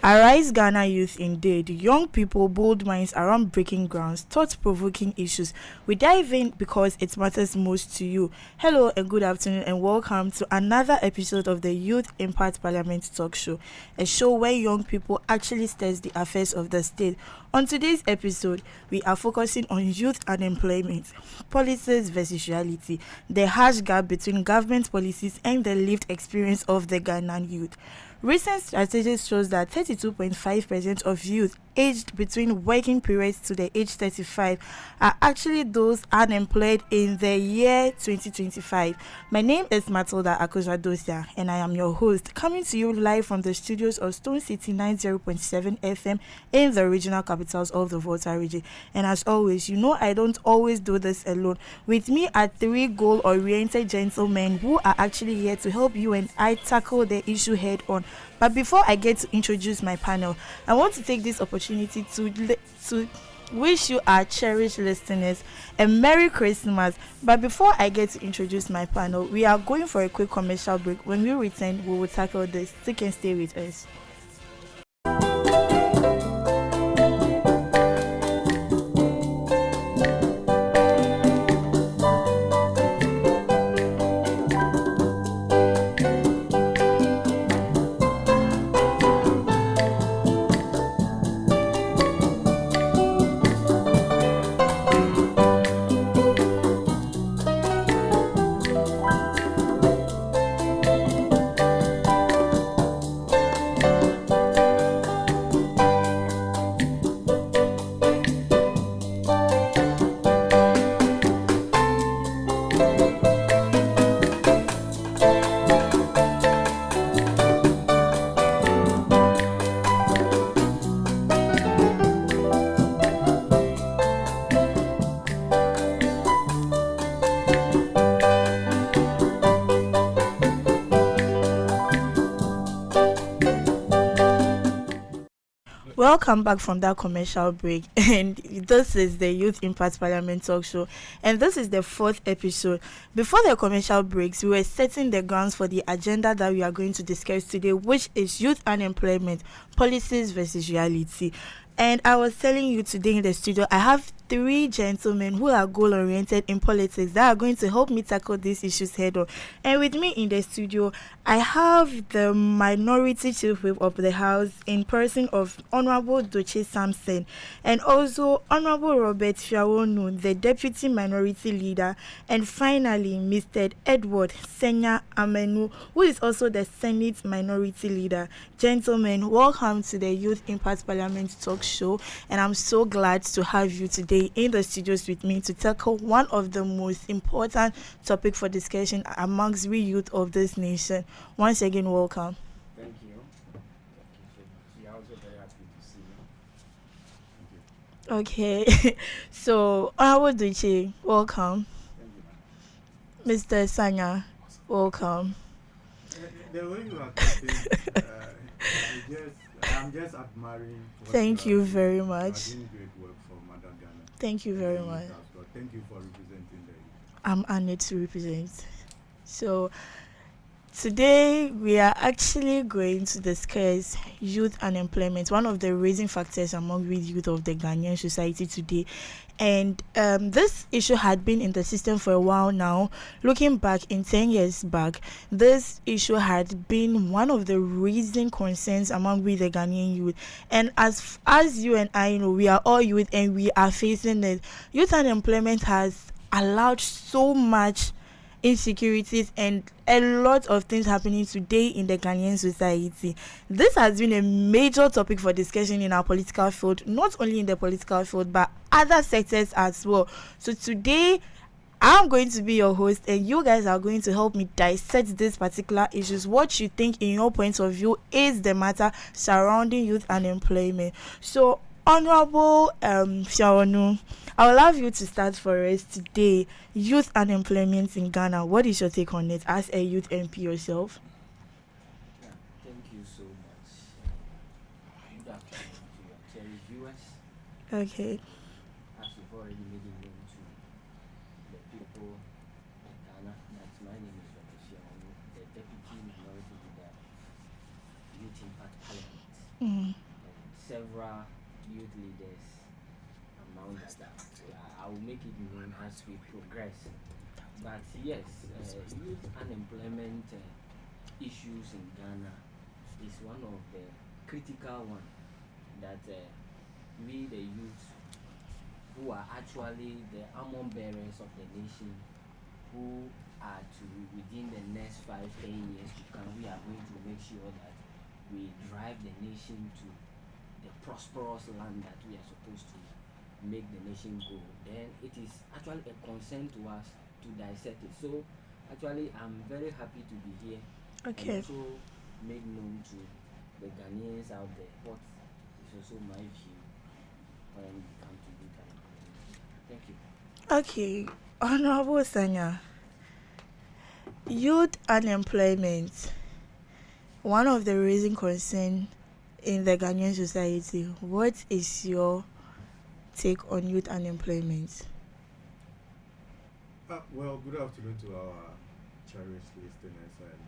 Arise Ghana youth indeed. Young people, bold minds around breaking grounds, thought-provoking issues. We dive in because it matters most to you. Hello and good afternoon and welcome to another episode of the Youth Impact Parliament Talk Show, a show where young people actually study the affairs of the state. On today's episode, we are focusing on youth unemployment, policies versus reality, the harsh gap between government policies and the lived experience of the Ghanaian youth. Recent statistics shows that 32.5% of youth aged between working periods to the age 35 are actually those unemployed in the year 2025. My name is Matilda Akosua Docia and I am your host, coming to you live from the studios of Stone City 90.7 FM in the regional capitals of the Volta region. And as always, you know I don't always do this alone. With me are three goal-oriented gentlemen who are actually here to help you and I tackle the issue head on. But before I get to introduce my panel, I want to take this opportunity to wish you, our cherished listeners, a Merry Christmas. But before I get to introduce my panel, we are going for a quick commercial break. When we return, we will tackle this. So you can stay with us. Welcome back from that commercial break, and this is the Youth Impact Parliament Talk Show, and this is the fourth episode. Before the commercial breaks, we were setting the grounds for the agenda that we are going to discuss today, which is youth unemployment, policies versus reality. And I was telling you today in the studio, I have three gentlemen who are goal-oriented in politics that are going to help me tackle these issues head on. And with me in the studio, I have the minority chief whip of the house in person of Honorable Dotse Sampson, and also Honorable Robert Fiawornu, the deputy minority leader, and finally Mr. Edward Senya-Amenu, who is also the Senate minority leader. Gentlemen, welcome to the Youth Impact Parliament Talk Show, and I'm so glad to have you today in the studios with me to tackle one of the most important topic for discussion amongst we youth of this nation. Once again, welcome. Thank you. We are also very happy to see you. Okay, so Honorable Dotse, welcome. Thank you, Mr. Sanya, welcome. The way you are talking, I'm just admiring. Thank you very much. You are doing great work for Mother Ghana. Thank you very much. Thank you for representing the youth. I'm honored to represent. So today we are actually going to discuss youth unemployment, one of the raising factors among we youth of the Ghanaian society today. And this issue had been in the system for a while now. Looking back in 10 years back, this issue had been one of the raising concerns among we the Ghanaian youth. And as you and I know, we are all youth and we are facing it. Youth unemployment has allowed so much insecurities and a lot of things happening today in the Ghanaian society. This has been a major topic for discussion in our political field, not only in the political field, but other sectors as well. So today, I'm going to be your host, and you guys are going to help me dissect these particular issues. What you think, in your point of view, is the matter surrounding youth unemployment. So, Honorable Fiawornu, I would love you to start for us today. Youth unemployment in Ghana. What is your take on it as a youth MP yourself? Yeah, thank you so much. Good afternoon to your cherry viewers. Okay. As you've already made it known to the people of Ghana, that my name is Dr. Fiawornu, the Deputy Minority Leader, Youth Impact Parliament. Mm. and several youth leaders among that. I will make it known as we progress. But yes, youth unemployment issues in Ghana is one of the critical one that we the youth who are actually the armor bearers of the nation, who are to within the next 5-10 years to come, we are going to make sure that we drive the nation to the prosperous land that we are supposed to make the nation go. Then it is actually a concern to us to dissect it. So actually I'm very happy to be here. Okay. And also make known to the Ghanaians out there what is also my view when we come to youth unemployment. Thank you. Okay, Honorable Senya, youth unemployment, one of the raising concern in the Ghanaian society. What is your take on youth unemployment? Well, good afternoon to our cherished listeners, and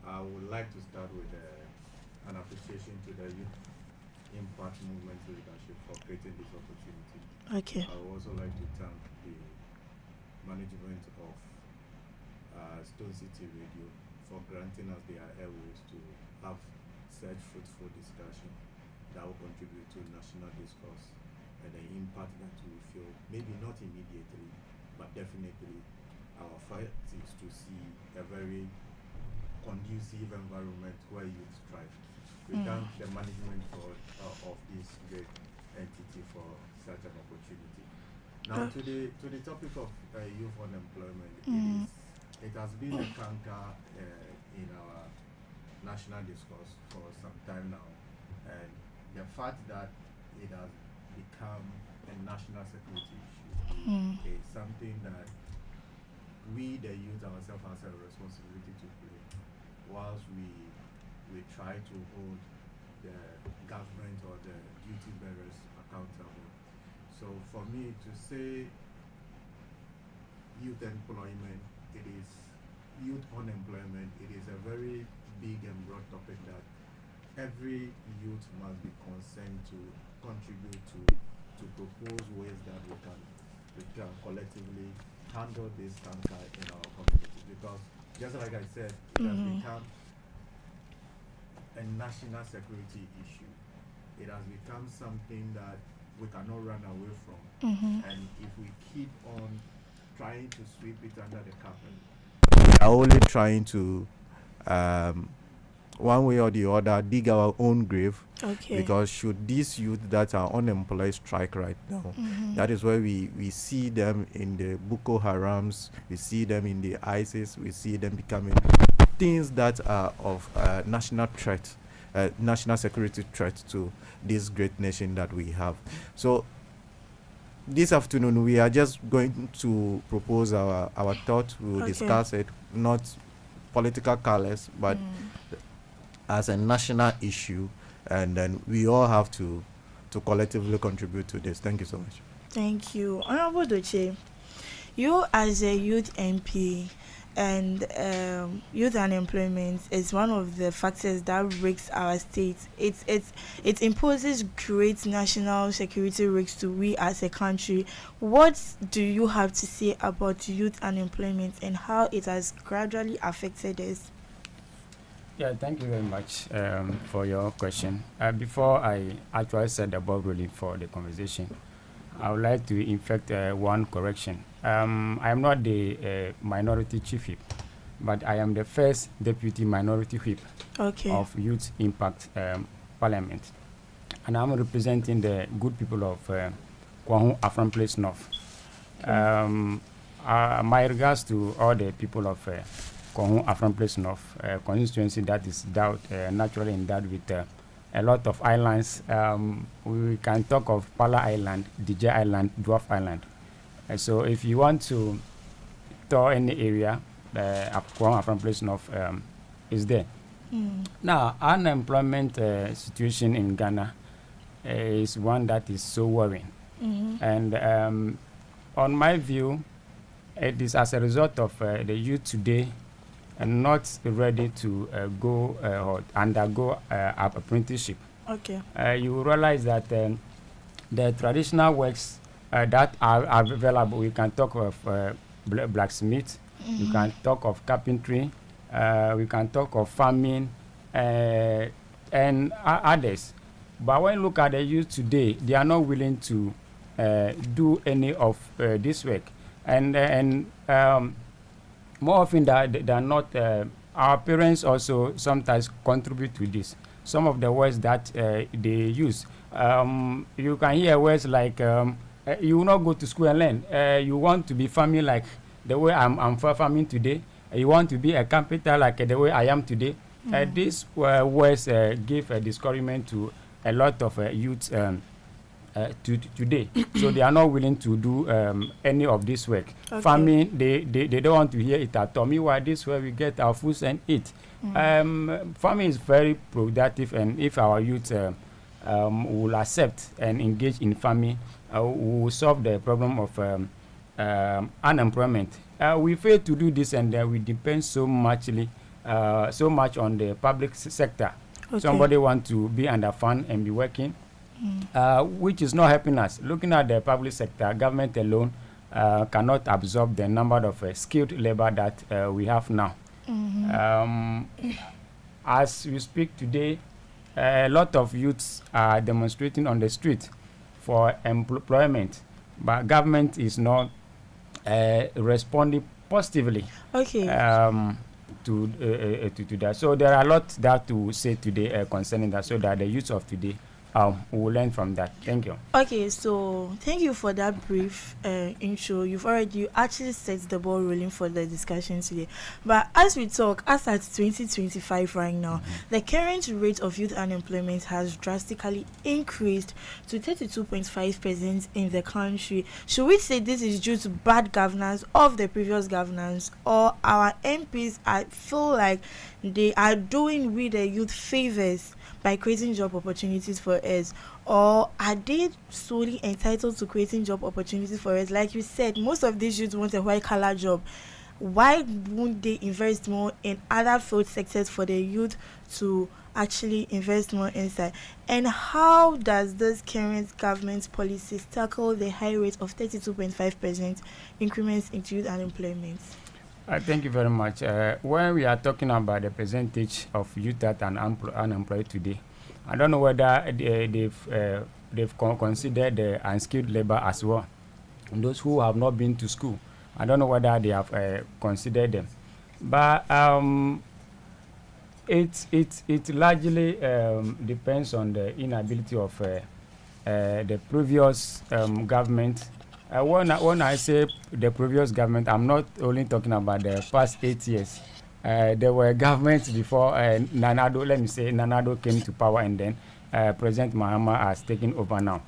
I would like to start with an appreciation to the Youth Impact Movement leadership for creating this opportunity. Okay. I would also like to thank the management of Stone City Radio for granting us their airwaves to have such fruitful discussion that will contribute to national discourse and the impact that we feel, maybe not immediately, but definitely our fight is to see a very conducive environment where youth thrive. We thank the management for of this great entity for such an opportunity. Now to the topic of youth unemployment, it has been a canker in our national discourse for some time now, and the fact that it has become a national security issue is something that we the youth ourselves has a responsibility to play, whilst we try to hold the government or the duty bearers accountable. So for me to say youth employment, it is youth unemployment, it is a very big and broad topic that every youth must be concerned to contribute to propose ways that we can collectively handle this cancer in our community. Because just like I said, it has become a national security issue. It has become something that we cannot run away from. And if we keep on trying to sweep it under the carpet, we are only trying to one way or the other dig our own grave. Okay. Because should these youth that are unemployed strike right now, that is where we see them in the Boko Harams, we see them in the ISIS, we see them becoming things that are of national threat, national security threat to this great nation that we have. So this afternoon we are just going to propose our thought. We will discuss it, not political colors, but as a national issue, and then we all have to collectively contribute to this. Thank you so much. Thank you. Honorable Dotse, you as a youth MP, and youth unemployment is one of the factors that risks our state. It imposes great national security risks to we as a country. What do you have to say about youth unemployment and how it has gradually affected us? Yeah, thank you very much for your question. Before I actually set the ball rolling for the conversation, I would like to effect one correction. I am not the minority chief whip, but I am the first deputy minority whip of Youth Impact Parliament. And I'm representing the good people of Kwahun Afram Place North. My regards to all the people of Kwahun Afram Place North constituency that is naturally endowed with a lot of islands. We can talk of Pala Island, DJ Island, Dwarf Island. So if you want to tour any area, Kwahun Afram Place North is there. Now, unemployment situation in Ghana is one that is so worrying. And on my view, it is as a result of the youth today not ready to go or undergo apprenticeship. Okay. You will realize that the traditional works that are available, we can talk of blacksmith, we can talk of carpentry, we can talk of farming, and others. But when you look at the youth today, they are not willing to do any of this work. And more often than not, our parents also sometimes contribute to this. Some of the words that they use. You can hear words like, you will not go to school and learn. You want to be farming like the way I'm farming today. You want to be a carpenter like the way I am today. These words give a discouragement to a lot of youth today. So they are not willing to do any of this work. Okay. Farming, they don't want to hear it at all. Meanwhile, this is where we get our food and eat. Farming is very productive, and if our youth will accept and engage in farming, we will solve the problem of unemployment. We fail to do this, and we depend so much on the public sector. Okay. Somebody want to be under fund and be working, which is not helping us. Looking at the public sector, government alone cannot absorb the number of skilled labor that we have now. As we speak today, a lot of youths are demonstrating on the street for employment, but government is not responding positively. Okay. To that. So there are a lot that to say today concerning that, so that the youth of today will learn from that. Thank you. Okay, so thank you for that brief intro. You actually set the ball rolling for the discussion today. But as we talk, as at 2025 right now, the current rate of youth unemployment has drastically increased to 32.5% in the country. Should we say this is due to bad governance of the previous governance, or our MPs feel like they are doing with the youth favors by creating job opportunities for us, or are they solely entitled to creating job opportunities for us? Like you said, most of these youths want a white collar job. Why won't they invest more in other field sectors for the youth to actually invest more inside? And how does this current government policies tackle the high rate of 32.5% increments in youth unemployment? Thank you very much. When we are talking about the percentage of youth that are unemployed today, I don't know whether they've considered the unskilled labor as well. And those who have not been to school, I don't know whether they have considered them. But it largely depends on the inability of the previous government. When I say the previous government, I'm not only talking about the past 8 years. There were governments before Nanado came to power, and then President Mahama has taken over now.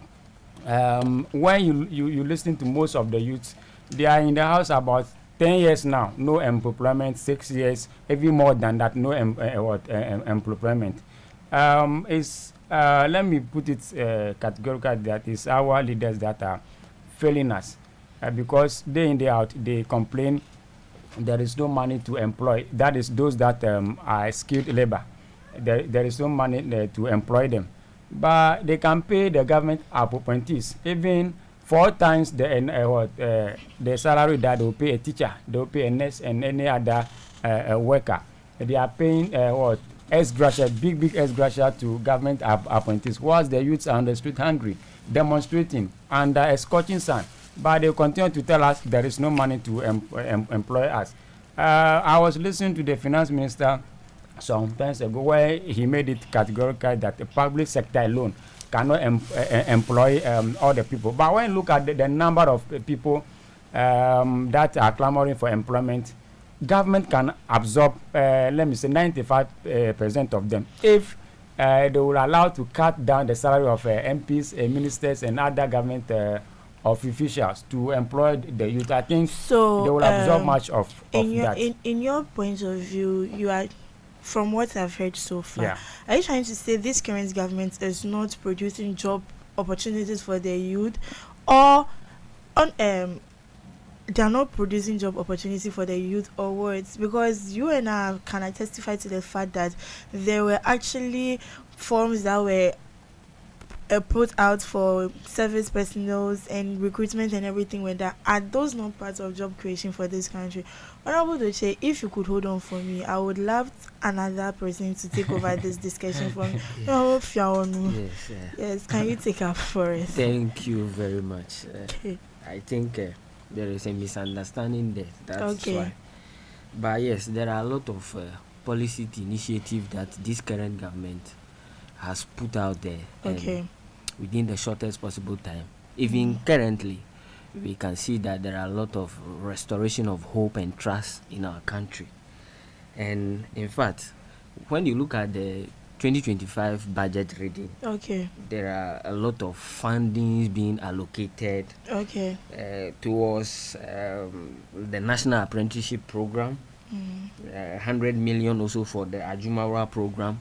When you listen to most of the youths, they are in the house about 10 years now, no employment, 6 years, even more than that, no employment. Let me put it categorically, that is our leaders that are failing us, because day in day out they complain there is no money to employ. That is those that are skilled labor. There is no money to employ them, but they can pay the government appointees even 4 times the salary that they will pay a teacher, they will pay a nurse and any other worker. They are paying ex gratia, big ex gratia to government appointees, whilst the youths are on the street hungry, demonstrating under a scorching sun, but they continue to tell us there is no money to employ us. I was listening to the finance minister some times ago, where he made it categorical that the public sector alone cannot employ all the people. But when you look at the number of people that are clamoring for employment, government can absorb, let me say, 95% of them if they will allow to cut down the salary of MPs, ministers, and other government of officials to employ the youth. I think so, they will absorb much of that. In your point of view, you are, from what I've heard so far, are you trying to say this current government is not producing job opportunities for the youth, or they are not producing job opportunity for the youth or what? Because you and I can testify to the fact that there were actually forms that were put out for service personnel and recruitment and everything when that are those not parts of job creation for this country. Honorable Doce, if you could hold on for me, I would love another person to take over this discussion from Fiawornu. Yes, Yes, can you take up for us? thank you very much. Okay. I think there is a misunderstanding there. That's Okay. why. But yes, there are a lot of policy initiatives that this current government has put out there. Okay. Within the shortest possible time. Even currently, we can see that there are a lot of restoration of hope and trust in our country. And in fact, when you look at the 2025 budget reading, Okay. there are a lot of fundings being allocated Okay. towards the National Apprenticeship Program, 100 million also for the Ajumawa program.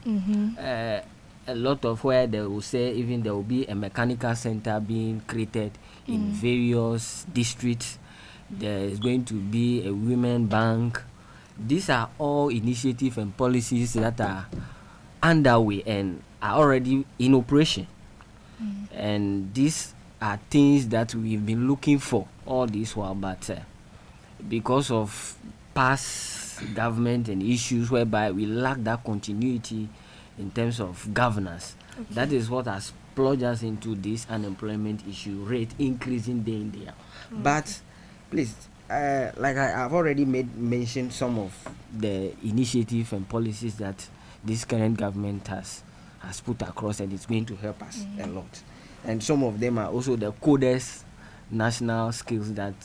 A lot of where they will say even there will be a mechanical center being created in various districts. There is going to be a women bank. These are all initiatives and policies that are underway and are already in operation. And these are things that we've been looking for all this while, but because of past government and issues whereby we lack that continuity in terms of governance, that is what has plunged us into this unemployment issue rate increasing day in day out. But please, like I've already mentioned some of the initiative and policies that this current government has put across, and it's going to help us a lot. And some of them are also the coders national skills that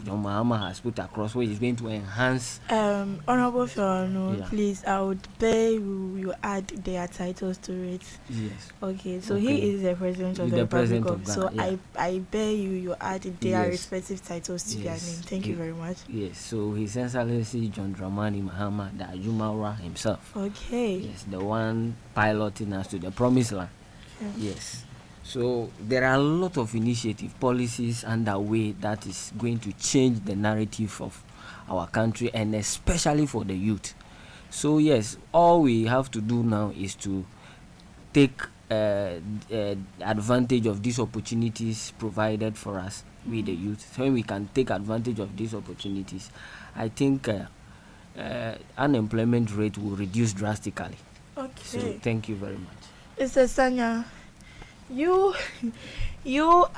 John Mahama has put across, which is going to enhance. Honorable Fiawornu, Yeah. please, I would beg you add their titles to it. Yes. Okay, so Okay. he is the president of He's the the Republic president of of So Ghana, I beg you add their Yes. respective titles to their Yes. name. Thank you very much. Yes. So His Excellency John Dramani Mahama, the Ajumawa himself. Okay. Yes, the one piloting us to the promised land. Yeah. Yes. So there are a lot of initiative policies underway that is going to change the narrative of our country, and especially for the youth. So yes, all we have to do now is to take advantage of these opportunities provided for us, we the youth. So when we can take advantage of these opportunities, I think unemployment rate will reduce drastically. Okay. So thank you very much. Mr. Sanya, you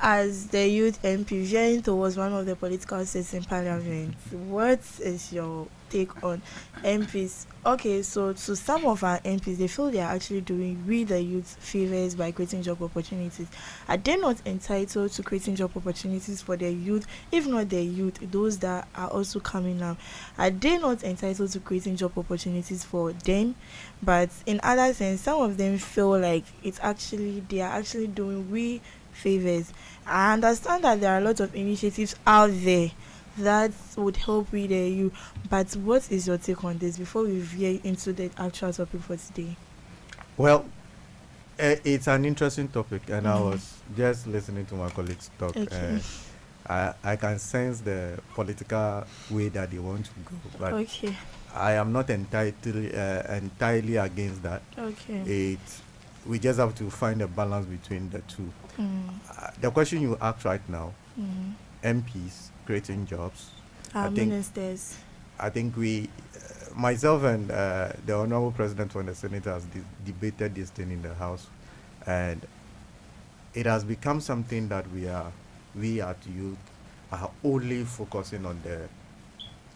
as the youth MP veering towards one of the political seats in Parliament, what is your take on MPs? Okay, so to some of our MPs, they feel they are actually doing we the youth favors by creating job opportunities. Are they not entitled to creating job opportunities for their youth? If not their youth, those that are also coming now, are they not entitled to creating job opportunities for them? But in other sense, some of them feel like they are actually doing we favors. I understand that there are a lot of initiatives out there that would help with you, but what is your take on this before we veer into the actual topic for today? Well, it's an interesting topic, and I was just listening to my colleagues talk. Okay. I can sense the political way that they want to go, but Okay. I am not entirely against that. Okay. We just have to find a balance between the two. The question you asked right now, MPs creating jobs. Our I think- ministers. I think myself and the Honorable President from the Senate has debated this thing in the House, and it has become something that we at youth are only focusing on the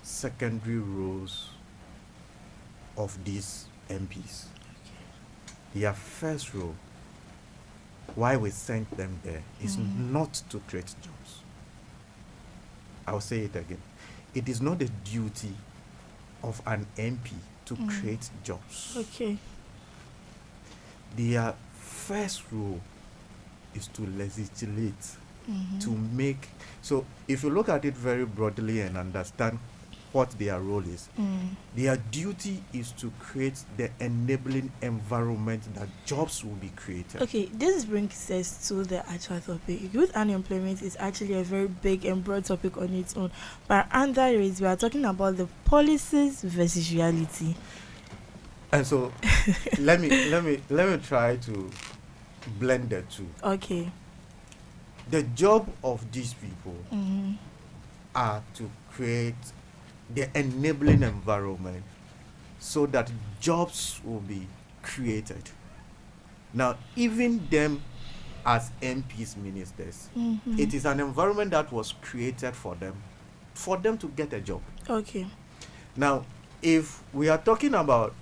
secondary roles of these MPs. Their first role, why we sent them there, is not to create jobs. I'll say it again. It is not the duty of an MP to create jobs. Okay. Their first role is to legislate, to make. So if you look at it very broadly and understand what their role is. Their duty is to create the enabling environment that jobs will be created. Okay, this brings us to the actual topic. Youth unemployment is actually a very big and broad topic on its own. But under it, we are talking about the policies versus reality. And so let me try to blend the two. Okay. The job of these people are to create the enabling environment so that jobs will be created. Now, even them as MPs, ministers, it is an environment that was created for them to get a job. Okay. Now, if we are talking about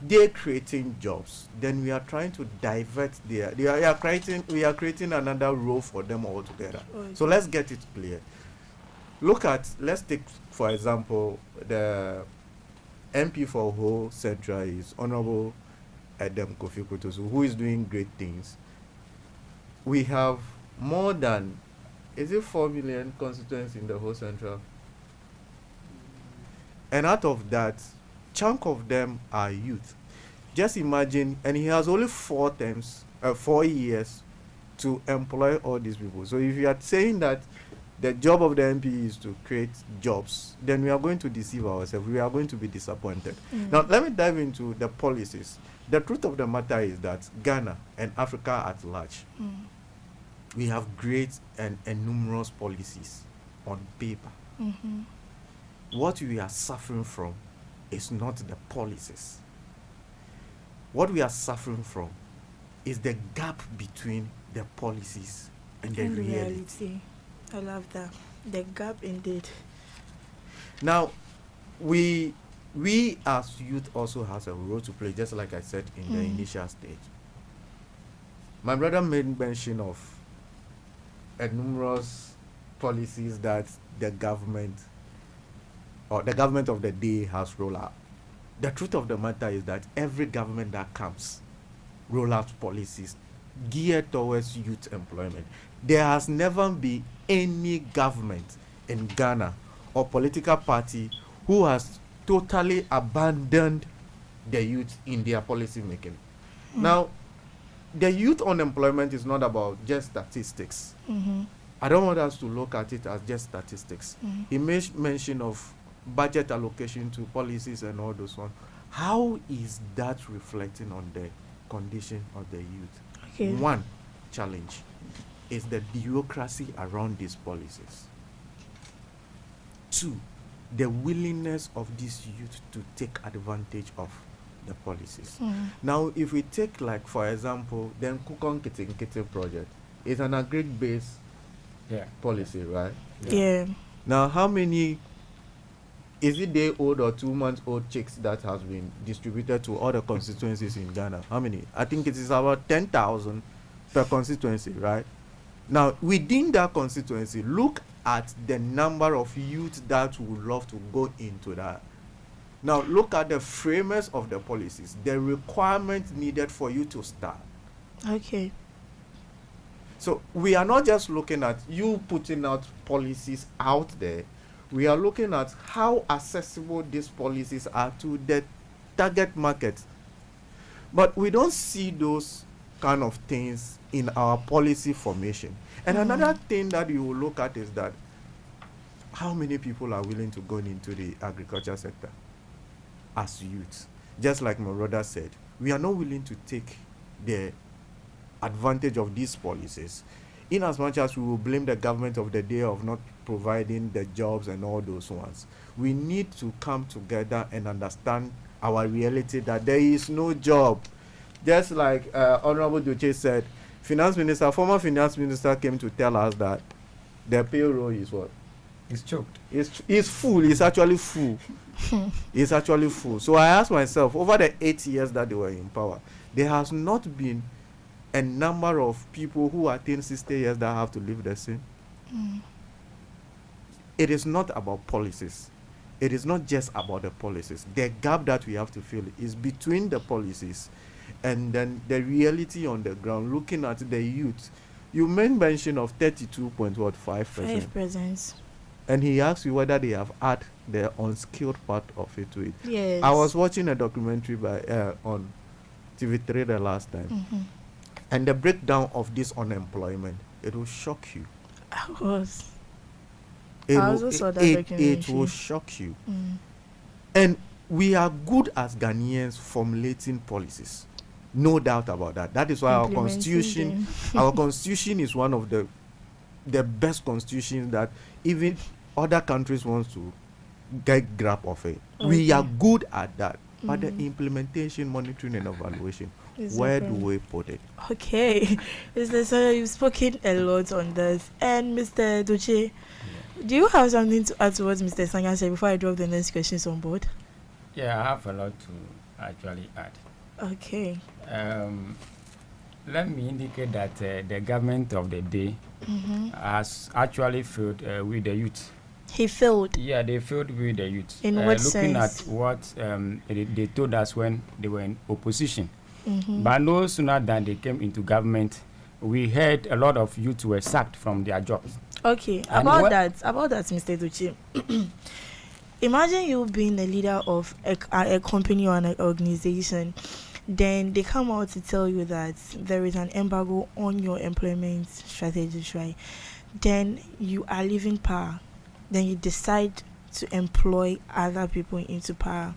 they creating jobs, then we are trying to divert we are creating another role for them altogether. Okay. So let's get it clear. Let's take, for example, the MP for Ho Central is Honorable Adam Kofi Kutusu, who is doing great things. We have more than, is it 4 million constituents in the Ho Central? And out of that, chunk of them are youth. Just imagine, and he has only 4 years to employ all these people. So if you are saying that the job of the MP is to create jobs, then we are going to deceive ourselves. We are going to be disappointed. Now, let me dive into the policies. The truth of the matter is that Ghana and Africa at large, we have great and numerous policies on paper. What we are suffering from is not the policies. What we are suffering from is the gap between the policies and the reality. I love that. The gap indeed. Now, we as youth also has a role to play, just like I said in the initial stage. My brother made mention of numerous policies that the government or the government of the day has rolled out. The truth of the matter is that every government that comes roll out policies geared towards youth employment. There has never been any government in Ghana or political party who has totally abandoned the youth in their policy making. Now, the youth unemployment is not about just statistics. I don't want us to look at it as just statistics. He made mention of budget allocation to policies and all those ones. How is that reflecting on the condition of the youth? Okay. One challenge is the bureaucracy around these policies. 2, the willingness of these youth to take advantage of the policies. Now, if we take, like, for example, the Nkukon Kiti project, it's an agric-based policy, right? Yeah. Now, how many, is it day-old or 2-month-old chicks that has been distributed to all the constituencies in Ghana? How many? I think it is about 10,000 per constituency, right? Now, within that constituency, look at the number of youth that would love to go into that. Now, look at the framers of the policies, the requirements needed for you to start. Okay. So we are not just looking at you putting out policies out there. We are looking at how accessible these policies are to the target market. But we don't see those kind of things in our policy formation. And another thing that you will look at is that how many people are willing to go into the agriculture sector as youth? Just like my brother said, we are not willing to take the advantage of these policies, in as much as we will blame the government of the day of not providing the jobs and all those ones. We need to come together and understand our reality that there is no job. Just like Honorable Dotse said, former finance minister came to tell us that the payroll is what? It's choked. It's full. It's actually full. It's actually full. So I asked myself, over the 8 years that they were in power, there has not been a number of people who attain 60 years that have to leave the scene. It is not about policies. It is not just about the policies. The gap that we have to fill is between the policies and then the reality on the ground, looking at the youth. You made mention of 32.5%. 5%. and he asks you whether they have added the unskilled part of it to it. Yes. I was watching a documentary by on TV3 the last time, and the breakdown of this unemployment, it will shock you. I was. It I will- also saw that it documentary. will shock you. Mm. And we are good as Ghanaians formulating policies. No doubt about that. That is why our Implementing constitution, them. our constitution is one of the best constitutions that even other countries want to get grab of it. We are Okay. good at that. But the Mhm. implementation, monitoring, and evaluation, Is where different. do we put it? Okay, Mr. Sanya, you've spoken a lot on this. And Mr. Dotse, do you have something to add to what Mr. Sanya said before I drop the next questions on board? Yeah, I have a lot to actually add. Okay. Let me indicate that the government of the day has actually failed with the youth. He failed. Yeah, they failed with the youth. In what looking sense? at what they told us when they were in opposition. Mhm. But no sooner than they came into government, we heard a lot of youth were sacked from their jobs. Okay, And about what- that, Mr. Dotse. Imagine you being the leader of a company or an organization, then they come out to tell you that there is an embargo on your employment strategies, right? Then you are leaving power. Then you decide to employ other people into power.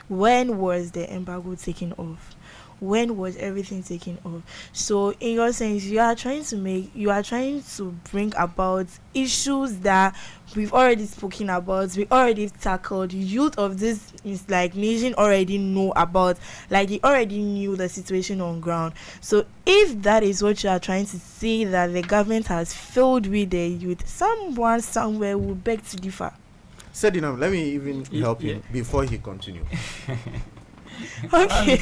When was the embargo taken off? When was everything taken off? So in your sense, you are trying to bring about issues that we've already spoken about, we already tackled. Youth of this is like nation already know about, like they already knew the situation on ground. So if that is what you are trying to say, that the government has failed with the youth, someone somewhere will beg to differ. Sedinam, let me even help Yeah. him before he continues. Okay.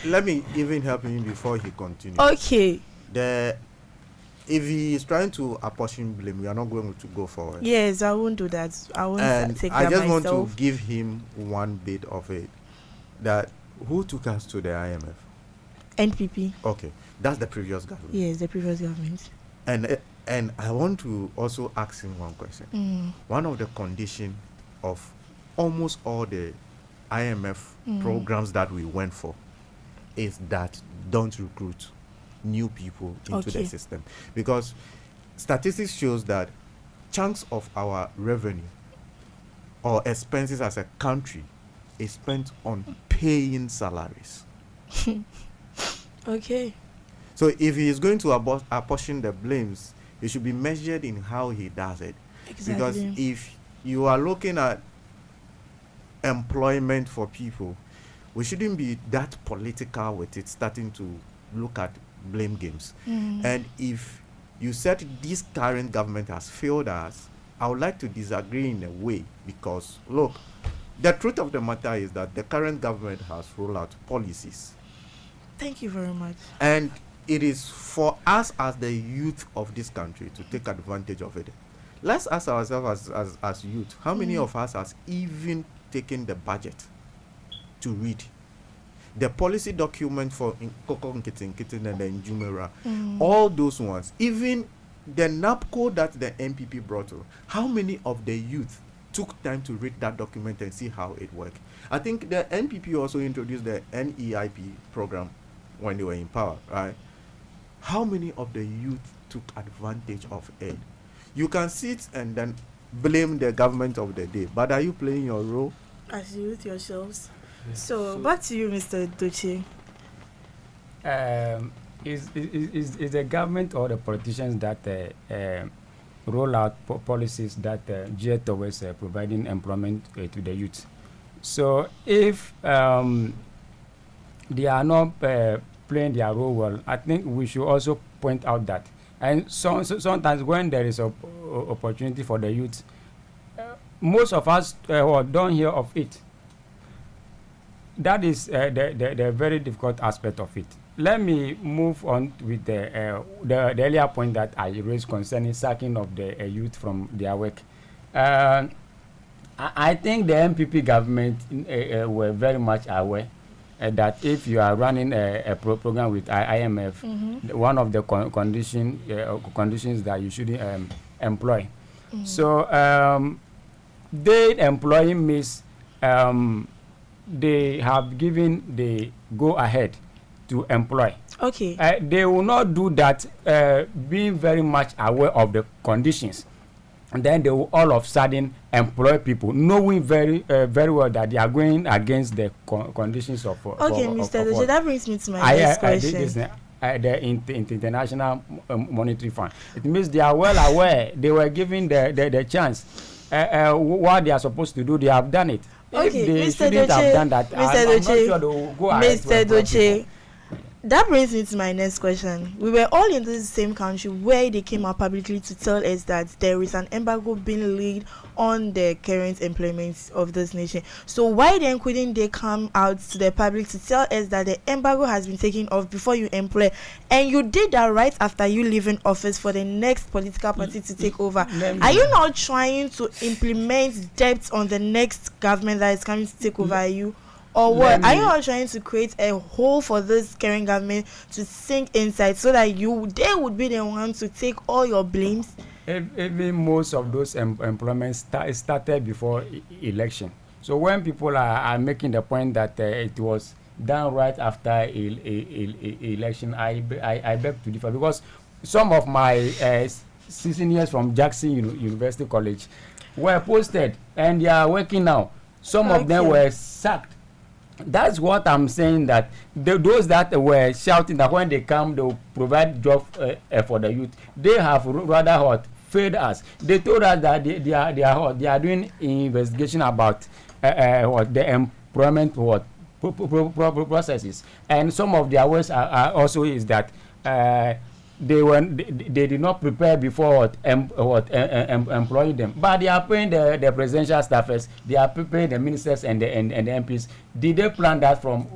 Let me even help him before he continues. Okay. If he is trying to apportion blame, we are not going to go forward. Yes, I won't do that. I won't And take I that just want myself. to give him one bit of it. That who took us to the IMF? NPP. Okay, that's the previous government. Yes, the previous government. And I want to also ask him one question. One of the conditions of almost all the IMF programs that we went for is that don't recruit new people into the Okay. system, because statistics shows that chunks of our revenue or expenses as a country is spent on paying salaries. Okay. So if he is going to apportion the blames, it should be measured in how he does it. Because Exactly. if you are looking at employment for people, we shouldn't be that political with it, starting to look at blame games. And if you said this current government has failed us, I would like to disagree in a way, because look, the truth of the matter is that the current government has rolled out policies, Thank you very much. and it is for us as the youth of this country to take advantage of it. Let's ask ourselves as youth, how many of us has even taken the budget to read the policy document for Koko Nkitten and the Njumera, all those ones, even the NAPCO that the MPP brought to, how many of the youth took time to read that document and see how it worked? I think the NPP also introduced the NEIP program when they were in power, right? How many of the youth took advantage of it? You can sit and then blame the government of the day, but are you playing your role? As you with yourselves. So back to you, Mr. Dotse. Is the government or the politicians that roll out policies that gear towards providing employment to the youth? So if they are not playing their role well, I think we should also point out that. And sometimes when there is an opportunity for the youth, most of us don't hear of it. That is the very difficult aspect of it. Let me move on with the earlier point that I raised concerning sacking of the youth from their work. I think the MPP government were very much aware that if you are running a program with IMF, one of the conditions that you should employ So they employing means they have given the go ahead to employ. Okay. They will not do that being very much aware of the conditions. And then they will all of a sudden employ people, knowing very well that they are going against the conditions of. Okay, Mr. Docia, that brings me to my next question. The International Monetary Fund. It means they are well aware. They were given the chance. What they are supposed to do, they have done it. Okay, if they Mr. shouldn't Docia, have done that, Mr. I'm not Docia, sure they will go ahead. Mr. Docia, that brings me to my next question. We were all in the same country where they came out publicly to tell us that there is an embargo being laid on the current employment of this nation. So why then couldn't they come out to the public to tell us that the embargo has been taken off before you employ? And you did that right after you leaving office for the next political party to take over. Are you not trying to implement debt on the next government that is coming to take over you? Or what? Are you not trying to create a hole for this current government to sink inside so that they would be the ones to take all your blames? Even most of those employments started before election. So when people are making the point that it was done right after election, I beg to differ, because some of my seniors from Jackson University College were posted and they are working now. Some of them were sacked. That's what I'm saying, that those that were shouting that when they come they will provide job for the youth, they have rather failed us. They told us that they are doing investigation about the employment processes, and some of their words are also is that they did not prepare before employing them, but they are paying the presidential staffers, they are paying the ministers and the MPs. Did they plan that from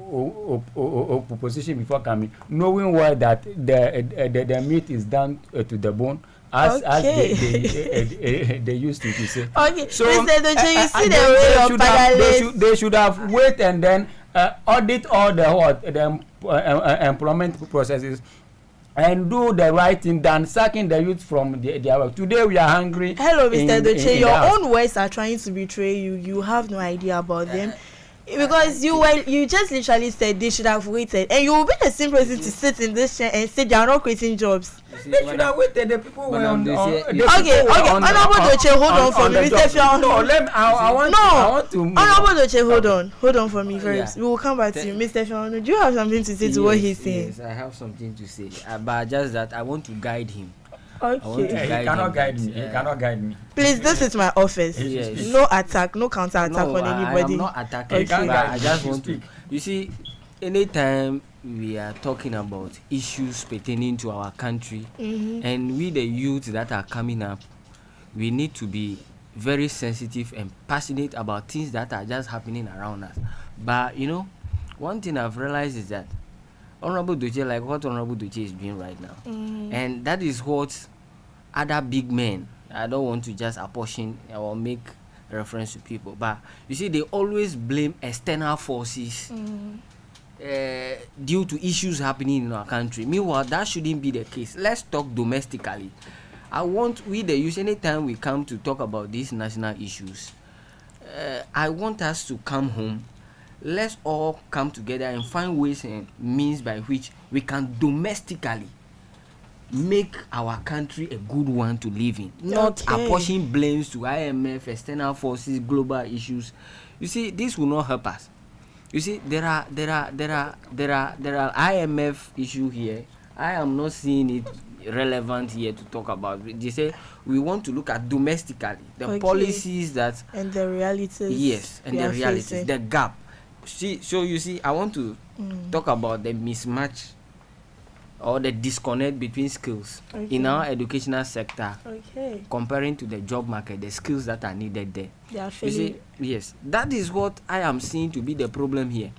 opposition before coming, knowing well that the meat is down to the bone, as they used to say? Okay, so Mr. Docia, you see the way your panellists. They should have waited and then audit all the employment processes and do the right thing than sacking the youth from their work. Today we are hungry. Hello, Mr. Docia. Your own words are trying to betray you. You have no idea about them. Because you just literally said they should have waited, and you will be the same person to sit in this chair and say they are not creating jobs. They should have waited. The people were on. Okay. Honorable Docia, hold on for me, Mr. Fiawornu. No, I want to. Honorable Docia, hold on for me first. We will come back to you, Mr. Fiawornu. Do you have something to say to what he's saying? Yes, I have something to say, but just that I want to guide him. Okay. He cannot guide me. He cannot guide me. Please, this is my office. Yes. No attack, no counter attack on anybody. I am not attacking. Okay. But I just want to. You see, anytime we are talking about issues pertaining to our country, and we the youth that are coming up, we need to be very sensitive and passionate about things that are just happening around us. But one thing I've realized is that Honorable Docia, like what Honorable Docia is doing right now, and that is what other big men, I don't want to just apportion or make reference to people, but you see, they always blame external forces due to issues happening in our country. Meanwhile, that shouldn't be the case. Let's talk domestically. I want we the youth, anytime we come to talk about these national issues, I want us to come home. Let's all come together and find ways and means by which we can domestically make our country a good one to live in, not apportioning blames to IMF, external forces, global issues. You see, this will not help us. You see, there are IMF issue here. I am not seeing it relevant here to talk about. They say we want to look at domestically the policies that and the realities. Yes, and the realities, facing. The gap. See, so you see, I want to talk about the mismatch or the disconnect between skills in our educational sector, comparing to the job market, the skills that are needed there. You see, yes, that is what I am seeing to be the problem here.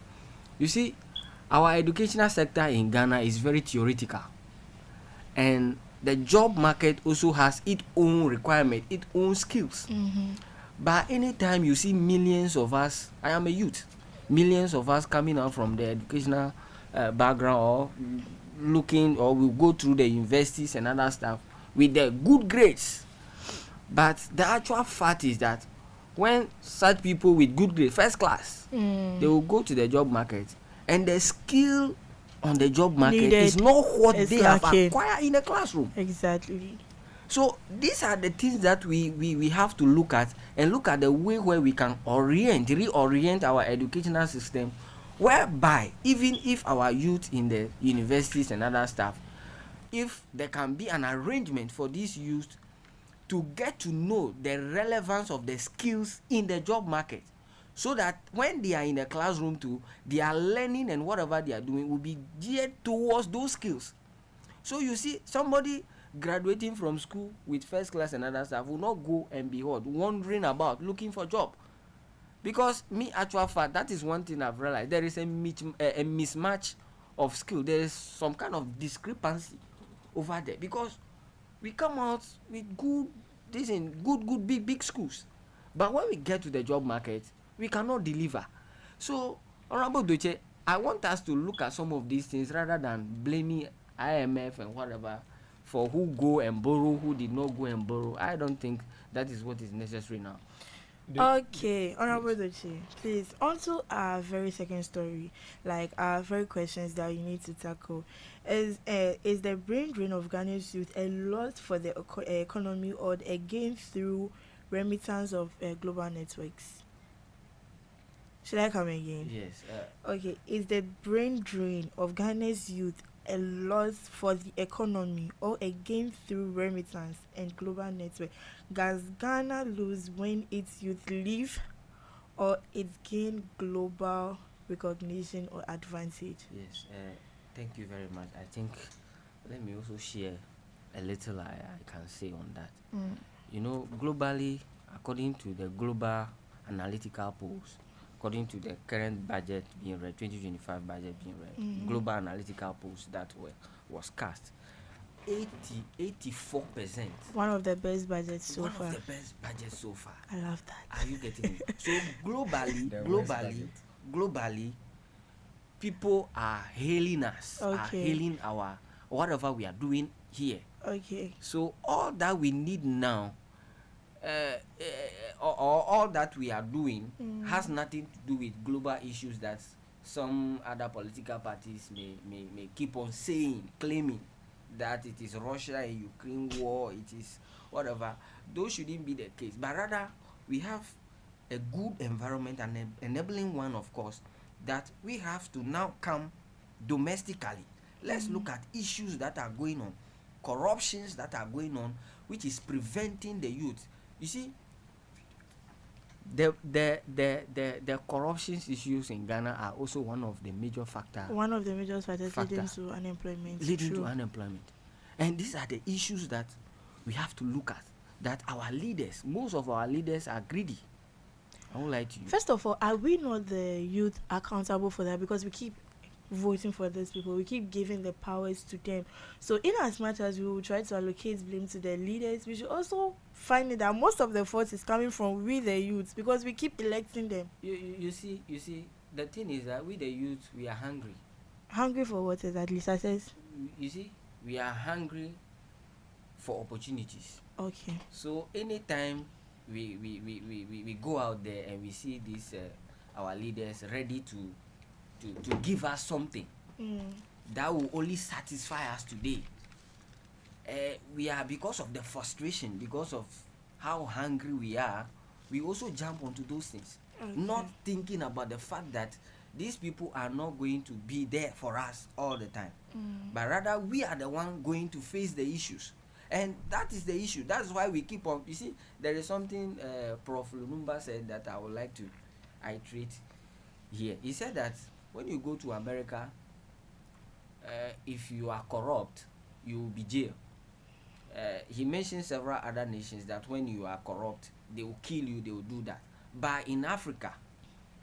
You see, our educational sector in Ghana is very theoretical, and the job market also has its own requirement, its own skills. But anytime you see millions of us, I am a youth, millions of us coming out from the educational background or looking, or we go through the universities and other stuff with the good grades, But the actual fact is that when such people with good grades, first class, they will go to the job market, and the skill on the job market Needed. is not what It's they have lacking. acquired in the classroom. Exactly. So these are the things that we have to look at, and look at the way where we can reorient our educational system, whereby even if our youth in the universities and other stuff, if there can be an arrangement for these youth to get to know the relevance of the skills in the job market, so that when they are in the classroom too, they are learning, and whatever they are doing will be geared towards those skills. So you see, somebody graduating from school with first class and other stuff will not go and be wandering about looking for job. Because actual fact, that is one thing I've realized. There is a mismatch of skill. There is some kind of discrepancy over there, because we come out with good big schools, but when we get to the job market, we cannot deliver. So, Honorable Doce, I want us to look at some of these things rather than blaming IMF and whatever for who go and borrow, who did not go and borrow. I don't think that is what is necessary now. Okay, Honorable Doce, please, on to our very second story, like our very questions that you need to tackle. Is the brain drain of Ghanaian youth a loss for the economy, or a gain through remittance of global networks? Should I come again? Yes. Okay, is the brain drain of Ghana's youth a loss for the economy, or a gain through remittance and global network? Does Ghana lose when its youth leave, or it gain global recognition or advantage? Yes. Thank you very much. I think, let me also share a little I can say on that. You know, globally, according to the global analytical polls, according to the current budget being read, 2025 budget being read, global analytical polls that was cast, 84%. One of the best budgets so One far. of the best budgets so far. I love that. Are you getting it? So globally, people are hailing us, are hailing our whatever we are doing here. Okay. So all that we need now, or all that we are doing, has nothing to do with global issues that some other political parties may keep on claiming that it is Russia and Ukraine war, it is whatever. Those shouldn't be the case, but rather we have a good environment, and enabling one, of course, that we have to now come domestically. Let's look at issues that are going on, corruptions that are going on, which is preventing the youth. You see, the corruption issues in Ghana are also one of the major factors. One of the major factors leading to unemployment. And these are the issues that we have to look at. That our leaders, most of our leaders, are greedy. I won't lie to you. First of all, are we not the youth accountable for that? Because we keep voting for these people, we keep giving the powers to them. So in as much as we will try to allocate blame to the leaders, we should also find that most of the fault is coming from we the youth, because we keep electing them. You see, the thing is that we the youth, we are hungry. Hungry for what exactly? Lisa says. You see, we are hungry for opportunities. Okay. So anytime we go out there and we see these our leaders ready to give us something that will only satisfy us today, we are, because of the frustration, because of how hungry we are, we also jump onto those things, not thinking about the fact that these people are not going to be there for us all the time, but rather we are the one going to face the issues. And that is the issue. That's why we keep on. You see, there is something Prof. Lumumba said that I would like to iterate here. He said that when you go to America, if you are corrupt, you will be jailed. He mentioned several other nations that when you are corrupt, they will kill you, they will do that. But in Africa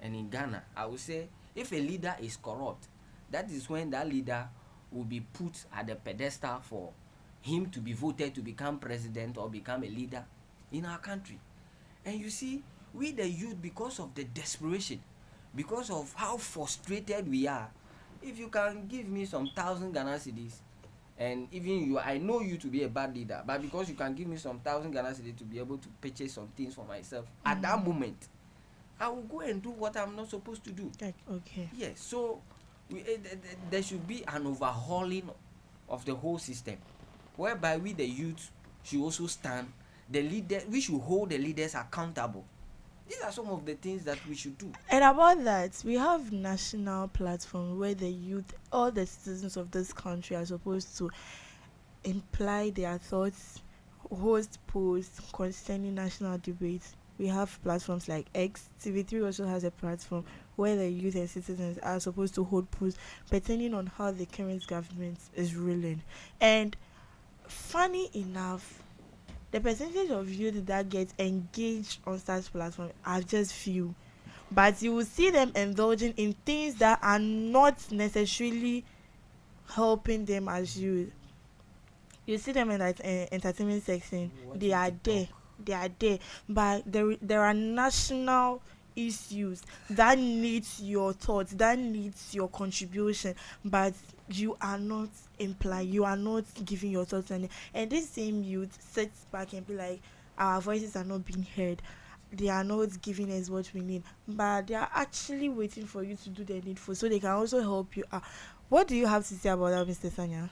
and in Ghana, I would say, if a leader is corrupt, that is when that leader will be put at the pedestal for him to be voted to become president or become a leader in our country. And you see, we the youth, because of the desperation, because of how frustrated we are, if you can give me some 1,000 Ghana cedis, And even you, I know you to be a bad leader, but because you can give me some 1,000 Ghana cedis to be able to purchase some things for myself, at that moment, I will go and do what I'm not supposed to do. Okay. Yes, so there should be an overhauling of the whole system, whereby we, the youth, should also stand. The leader, we should hold the leaders accountable. These are some of the things that we should do. And about that, we have national platform where the youth, all the citizens of this country are supposed to imply their thoughts, host posts concerning national debates. We have platforms like X. TV3 also has a platform where the youth and citizens are supposed to hold posts pertaining on how the current government is ruling. And funny enough, the percentage of youth that get engaged on such platforms are just few. But you will see them indulging in things that are not necessarily helping them as youth. You see them in that entertainment section. They are there. They are there. But there are national issues that needs your thoughts, that needs your contribution, but you are not implying, you are not giving your thoughts on it. And this same youth sits back and be like, our voices are not being heard, they are not giving us what we need, but they are actually waiting for you to do the needful so they can also help you out. What do you have to say about that, Mr. Sanya?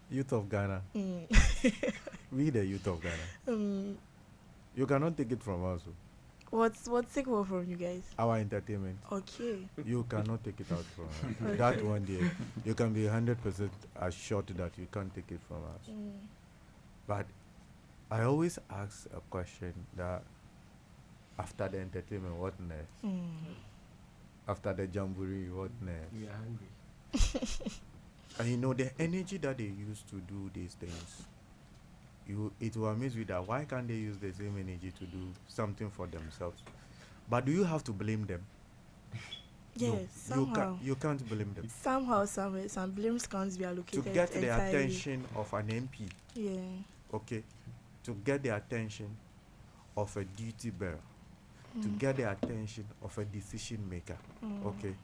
Youth of Ghana. We the youth of Ghana. You cannot take it from us. What's take over from you guys? Our entertainment. Okay. You cannot take it out from us. Okay. That one day, you can be 100% assured that you can't take it from us. But I always ask a question that after the entertainment, what next? After the jamboree, what next? We are hungry. And you know the energy that they used to do these things, it will amaze you that why can't they use the same energy to do something for themselves? But do you have to blame them? Yes, no, somehow. You can't blame them. Somehow, somewhere, some blames can't be allocated to get entirely. the attention of an MP. Yeah. Okay. To get the attention of a duty bearer. To get the attention of a decision maker. Okay.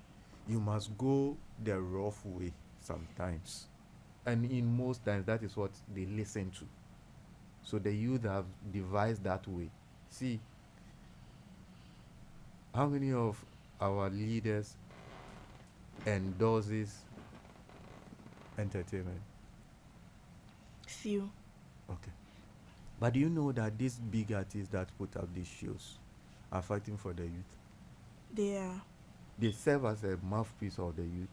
You must go the rough way sometimes. And in most times, that is what they listen to. So the youth have devised that way. See, how many of our leaders endorses entertainment? Few. Okay. But do you know that these big artists that put up these shows are fighting for the youth? They are. They serve as a mouthpiece of the youth.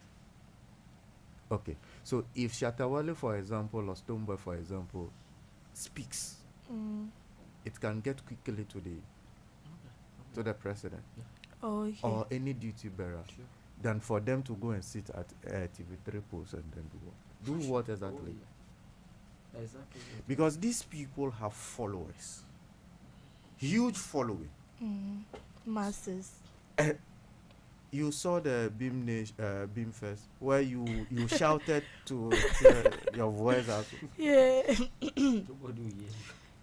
Okay. So if Shatawale, for example, or Stoneboy, for example, speaks, it can get quickly to the president or any duty bearer than for them to go and sit at TV3 post and then do what exactly? Exactly. Because these people have followers, huge following, masses. You saw the Beam Fest where you shouted to your voice out. Yeah.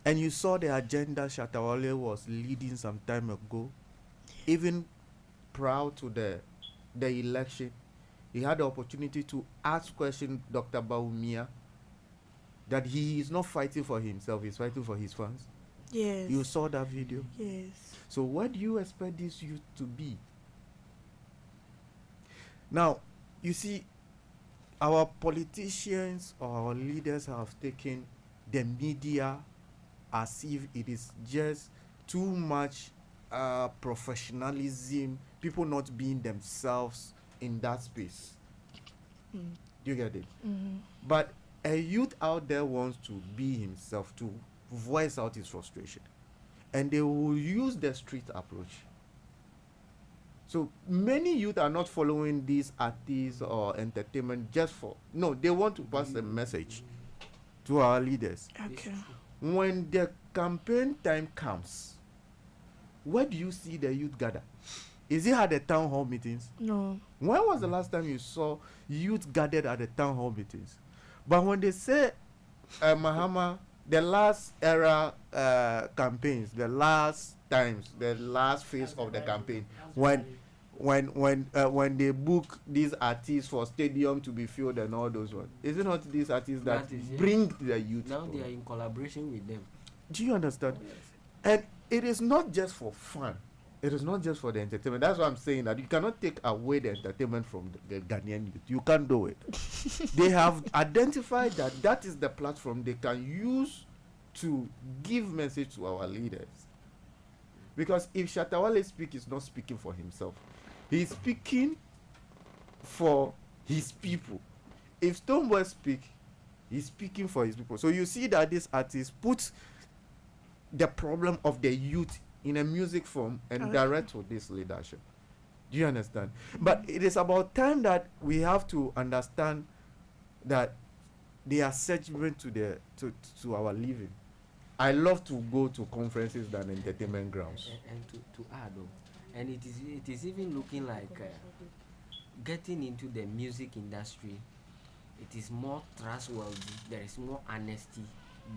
And you saw the agenda Shatawale was leading some time ago, even prior to the election. He had the opportunity to ask question Dr. Baumia that he is not fighting for himself, he's fighting for his fans. Yes. You saw that video? Yes. So what do you expect this youth to be? Now, you see, our politicians or our leaders have taken the media as if it is just too much professionalism, people not being themselves in that space. Do you get it? But a youth out there wants to be himself, to voice out his frustration. And they will use the street approach. So many youth are not following these artists or entertainment just for, no, they want to pass a message to our leaders. Okay. When the campaign time comes, where do you see the youth gather? Is it at the town hall meetings? No. When was the last time you saw youth gathered at the town hall meetings? But when they say, Mahama, the last era campaigns, the last times, the last phase of the campaign, when when they book these artists for stadium to be filled and all those ones, is it not these artists that bring the youth? Now they are in collaboration with them. Do you understand? Oh, yes. And it is not just for fun. It is not just for the entertainment. That's why I'm saying that you cannot take away the entertainment from the Ghanaian youth. You can't do it. They have identified that is the platform they can use to give message to our leaders. Because if Shatawale speaks, he's not speaking for himself. He's speaking for his people. If Stonebwoy speaks, he's speaking for his people. So you see that this artist puts the problem of the youth in a music form and direct to this leadership. Do you understand? But it is about time that we have to understand that they are segment to our living. I love to go to conferences than entertainment grounds. And to add on, and it is even looking like getting into the music industry. It is more trustworthy. There is more honesty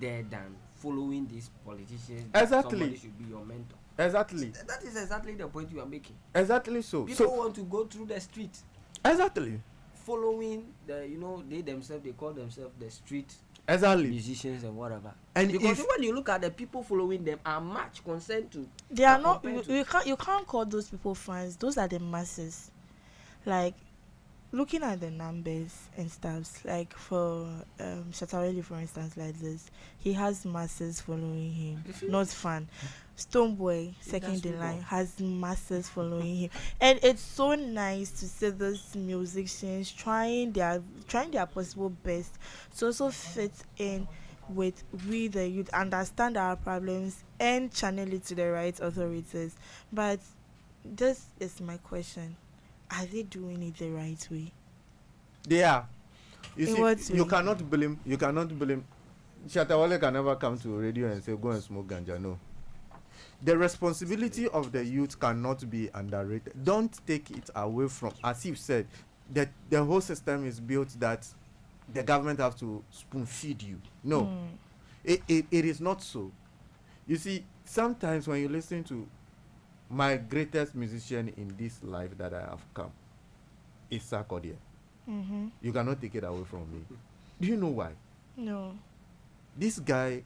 there than following these politicians. Exactly. Somebody should be your mentor. Exactly. That is exactly the point you are making. Exactly so. People want to go through the street. Exactly. Following they themselves, they call themselves the street musicians and whatever. And because when you look at the people following them are much concerned to. They are not. You can't call those people fans. Those are the masses. Like, looking at the numbers and stuff, like for Shatawale, for instance, like this, he has masses following him, not fan. Stonebwoy, second in line, has masses following him, and it's so nice to see these musicians trying their possible best to also fit in with we the youth, understand our problems and channel it to the right authorities. But this is my question: are they doing it the right way? They are. You in see, you cannot blame. Shatawale can never come to radio and say, go and smoke ganja. No. The responsibility of the youth cannot be underrated. Don't take it away from, as you've said, that the whole system is built that the government have to spoon feed you. No. It is not so. You see, sometimes when you listen to my greatest musician in this life that I have come, is Sarkodie. You cannot take it away from me. Do you know why? No. This guy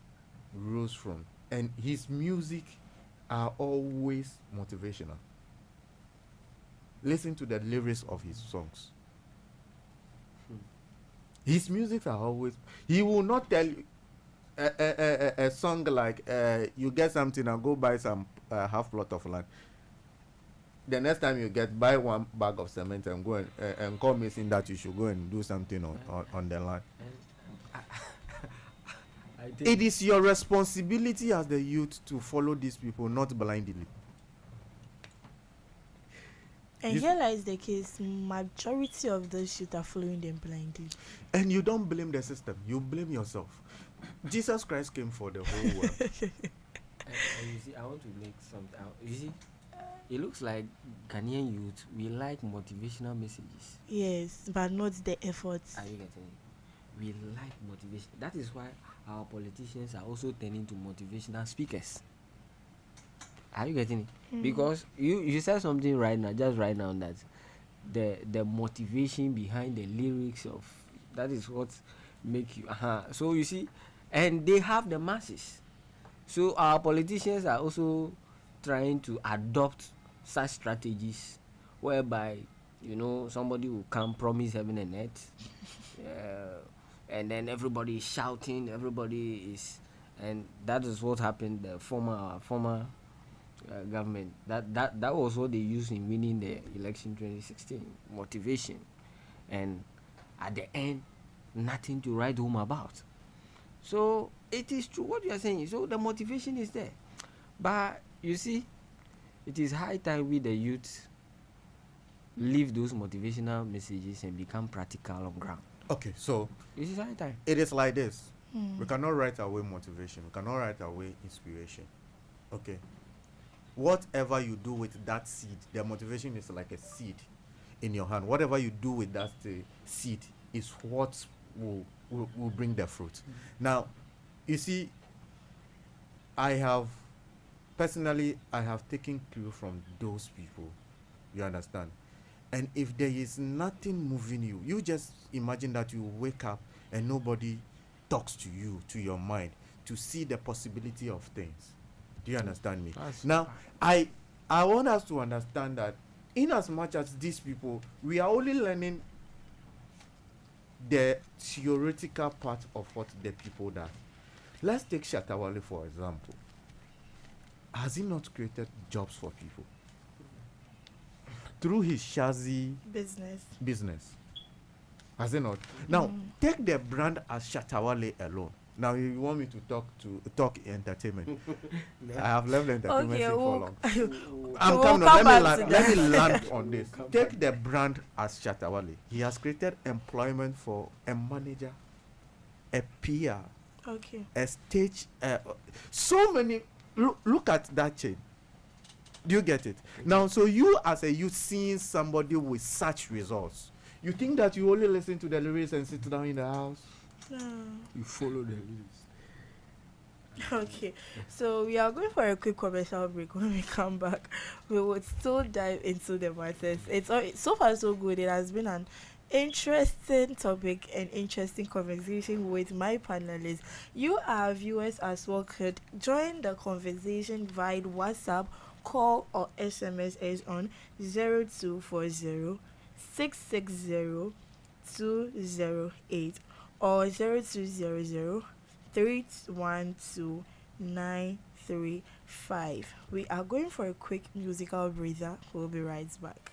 rose from, and his music are always motivational. Listen to the lyrics of his songs. His music are always, he will not tell you a song like you get something and go buy some half plot of land. The next time you buy one bag of cement and go and call me saying that you should go and do something on the land. It is your responsibility as the youth to follow these people, not blindly. And here lies the case: majority of those youth are following them blindly. And you don't blame the system; you blame yourself. Jesus Christ came for the whole world. And you see, I want to make something. You see, it looks like Ghanaian youth, we like motivational messages. Yes, but not the efforts. Are you getting it? We like motivation. That is why our politicians are also turning to motivational speakers. Are you getting it? Because you said something right now, just right now, that the motivation behind the lyrics of that is what make you so you see, and they have the masses. So our politicians are also trying to adopt such strategies whereby somebody will come promise heaven and earth, and then everybody is shouting, and that is what happened. The former government, that was what they used in winning the election 2016, motivation, and at the end, nothing to write home about. So it is true what you are saying. So the motivation is there, but you see, it is high time we the youth leave those motivational messages and become practical on ground. Okay, so it is high time. It is like this. We cannot write away motivation. We cannot write away inspiration. Okay. Whatever you do with that seed, the motivation is like a seed in your hand. Whatever you do with that seed is what will bring the fruit. Now, you see, I have taken cue from those people You understand? And if there is nothing moving you, you just imagine that you wake up and nobody talks to you, to your mind, to see the possibility of things. Do you understand me? Now, I want us to understand that in as much as these people, we are only learning the theoretical part of what the people does. Let's take Shatawale for example. Has he not created jobs for people? Through his Shazi business. Has he not? Now, take the brand as Shatawale alone. Now, you want me to talk entertainment. I have left the entertainment thing for long. I'm coming on. Let me land on this. Take the brand as Shatawale. He has created employment for a manager, a PR, a stage, so many. Look at that chain. Do you get it? Now, so you as a youth seeing somebody with such results, you think that you only listen to the lyrics and sit down in the house? No. You follow the lyrics. Okay, so we are going for a quick commercial break. When we come back, we will still dive into the matters. It's so far so good. It has been an interesting topic and interesting conversation with my panelists. You, our viewers as well, could join the conversation via WhatsApp, call or SMS is on 0240 660 208 or 0200 312 935. We are going for a quick musical breather. We'll be right back.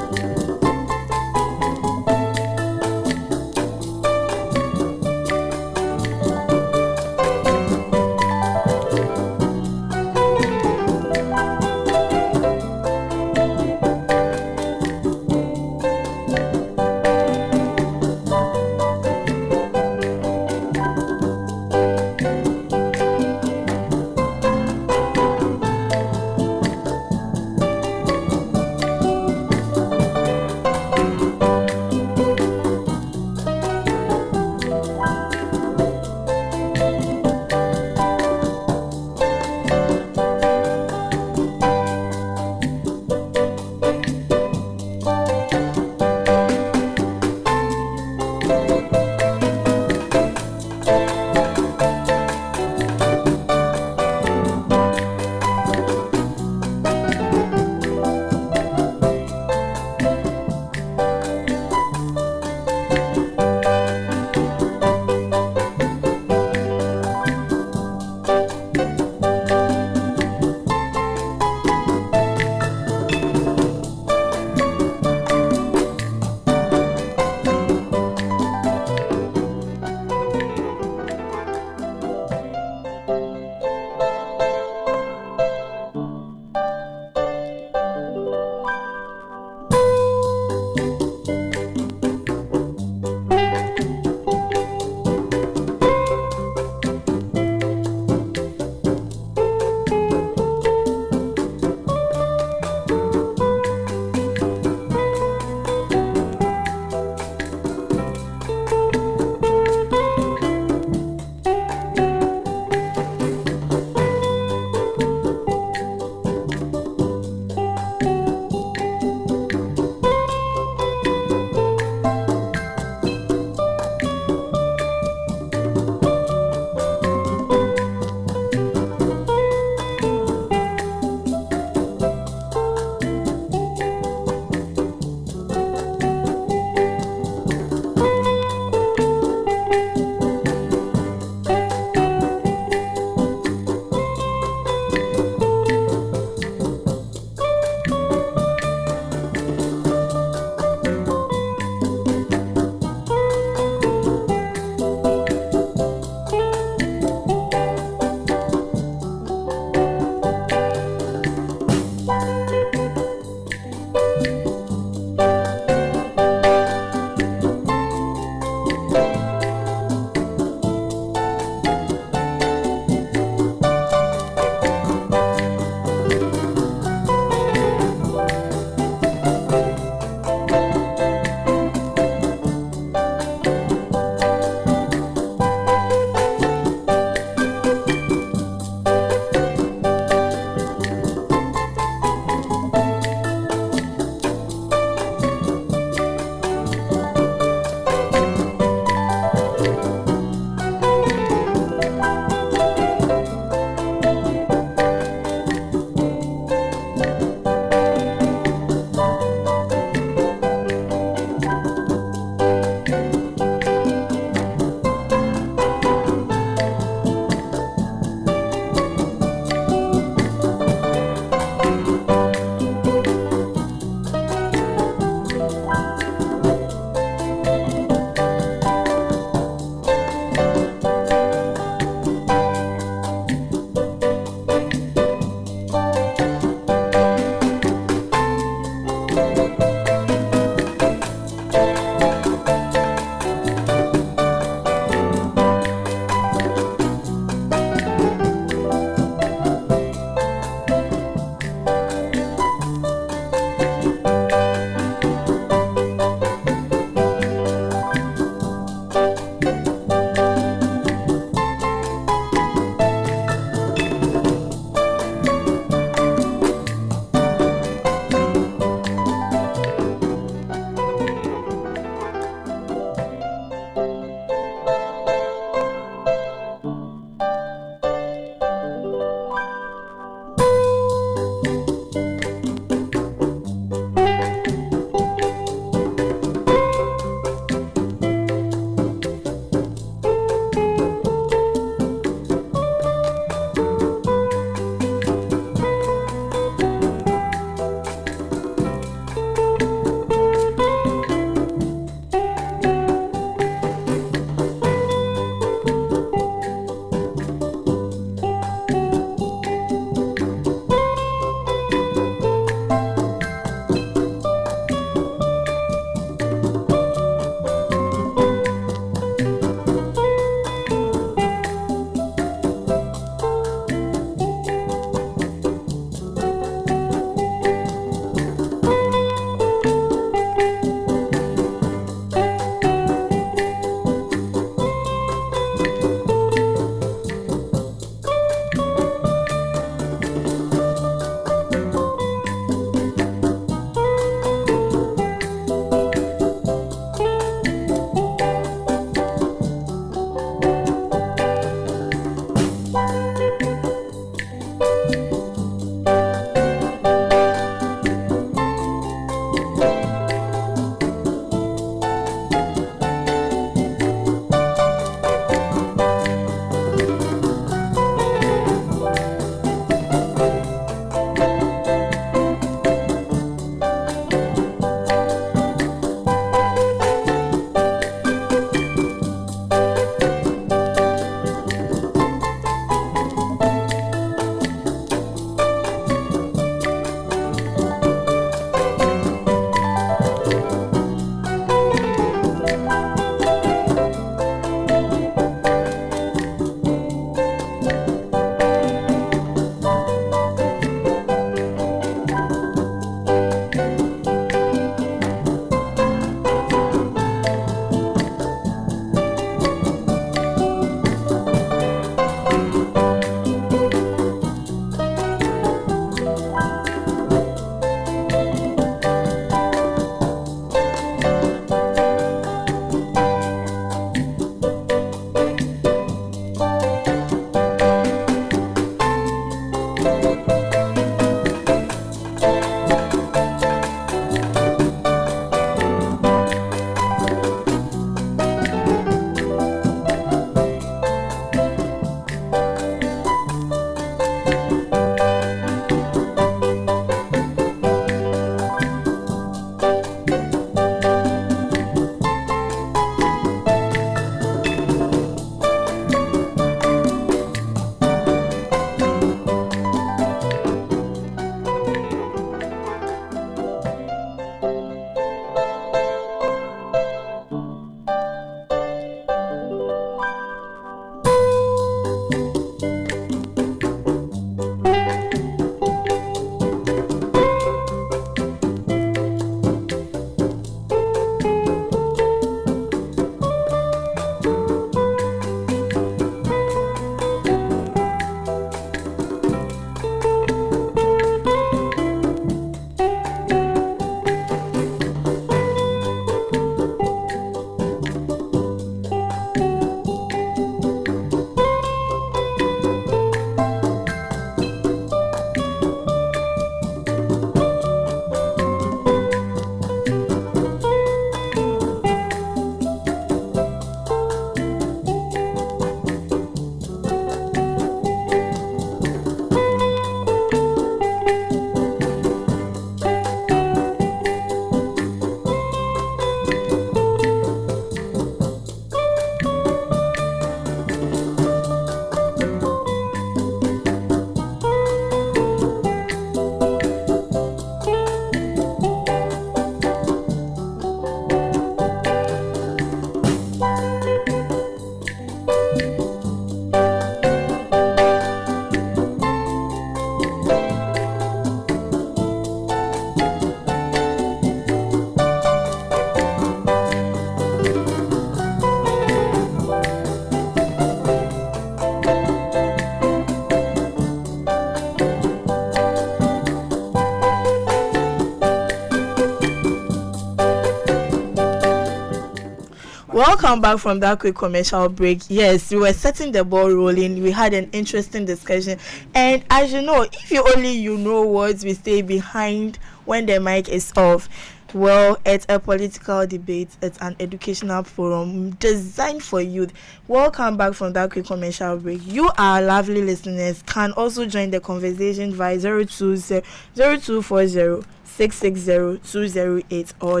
Welcome back from that quick commercial break. Yes, we were setting the ball rolling. We had an interesting discussion. And as you know, if you only know what we stay behind when the mic is off, well, it's a political debate. It's an educational forum designed for youth. Welcome back from that quick commercial break. You, our lovely listeners, can also join the conversation via 0240 660-208 or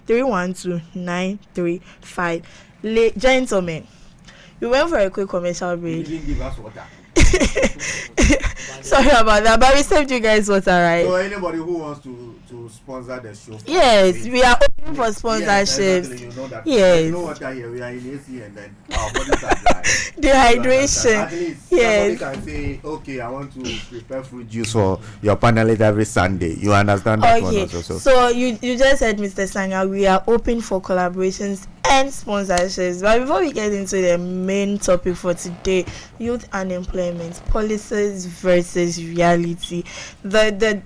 0200-312-935. Gentlemen, we went for a quick commercial break. You didn't give us water. Sorry about that, but we saved you guys water, right? So anybody who wants to sponsor the show, yes, we are open for sponsorships. Yes, exactly. You know that. Yes. You know what I hear? We are in AC and then our bodies are dry. Dehydration. At least yes. somebody can say, okay, I want to prepare fruit juice for your panelist every Sunday. You understand that one also? So you just said, Mr. Sanga, we are open for collaborations and sponsorships. But before we get into the main topic for today, youth unemployment, policies versus reality, the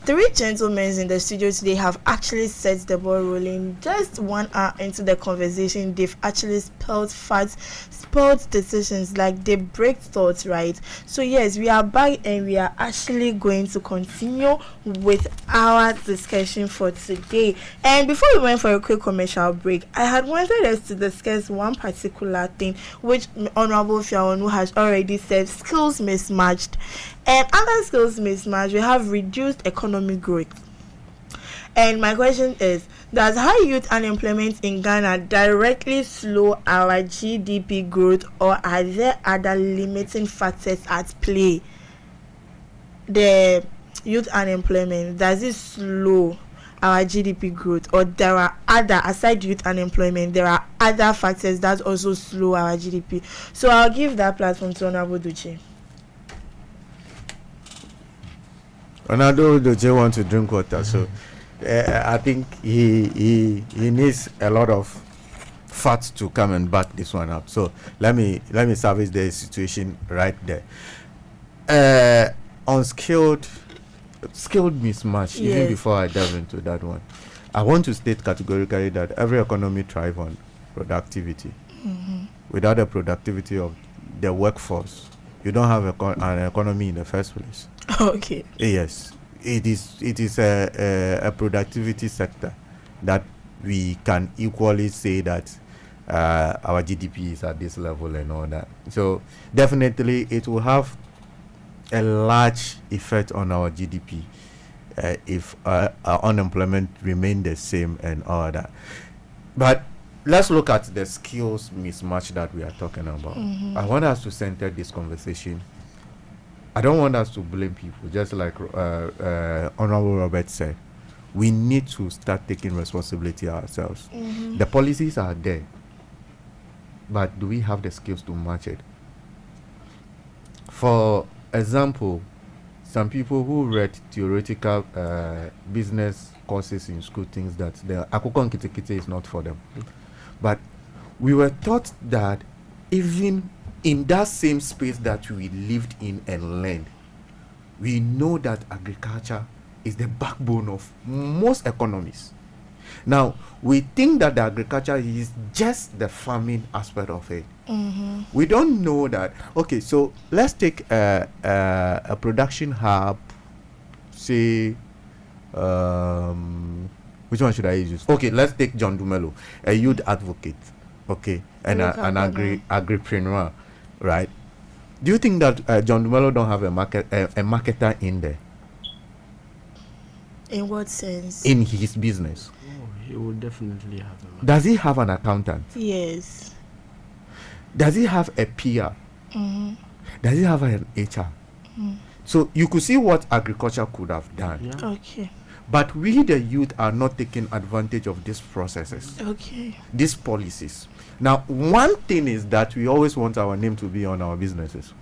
three gentlemen in the studio today have actually set the ball rolling darling. Just 1 hour into the conversation, they've actually spelled facts, spelled decisions, like they break thoughts, right? So yes, we are back and we are actually going to continue with our discussion for today. And before we went for a quick commercial break, I had wanted us to discuss one particular thing which Honorable Fiawornu has already said: skills mismatched. And under skills mismatch, we have reduced economic growth. And my question is, does high youth unemployment in Ghana directly slow our GDP growth, or are there other limiting factors at play? The youth unemployment, does it slow our GDP growth, or there are other, aside youth unemployment, there are other factors that also slow our GDP? So I'll give that platform to Honorable Docia. Honorable Docia wants to drink water, so I think he needs a lot of fat to come and back this one up. So let me service the situation right there. Skilled mismatch. Yes. Even before I delve into that one, I want to state categorically that every economy thrives on productivity. Without the productivity of the workforce, you don't have an economy in the first place. Okay. Yes, it is a productivity sector that we can equally say that our GDP is at this level and all that. So definitely it will have a large effect on our GDP if our unemployment remain the same and all that. But let's look at the skills mismatch that we are talking about. I want us to center this conversation. I don't want us to blame people, just like Honorable Robert said. We need to start taking responsibility ourselves. The policies are there, but do we have the skills to match it? For example, some people who read theoretical business courses in school thinks that the Akoko Nkitikite is not for them. But we were taught that even in that same space that we lived in and learned, we know that agriculture is the backbone of most economies. Now, we think that the agriculture is just the farming aspect of it. We don't know that. Okay, so let's take a production hub, say, which one should I use? Okay, let's take John Dumelo, a youth advocate, okay, and an agripreneur, right? Do you think that John Dumelo don't have a marketer in there? In what sense? In his business. He will definitely have a market. Does he have an accountant? Yes. Does he have a PR? Does he have an HR? So you could see what agriculture could have done. Yeah. Okay. But we, the youth, are not taking advantage of these processes, Okay. these policies. Now, one thing is that we always want our name to be on our businesses.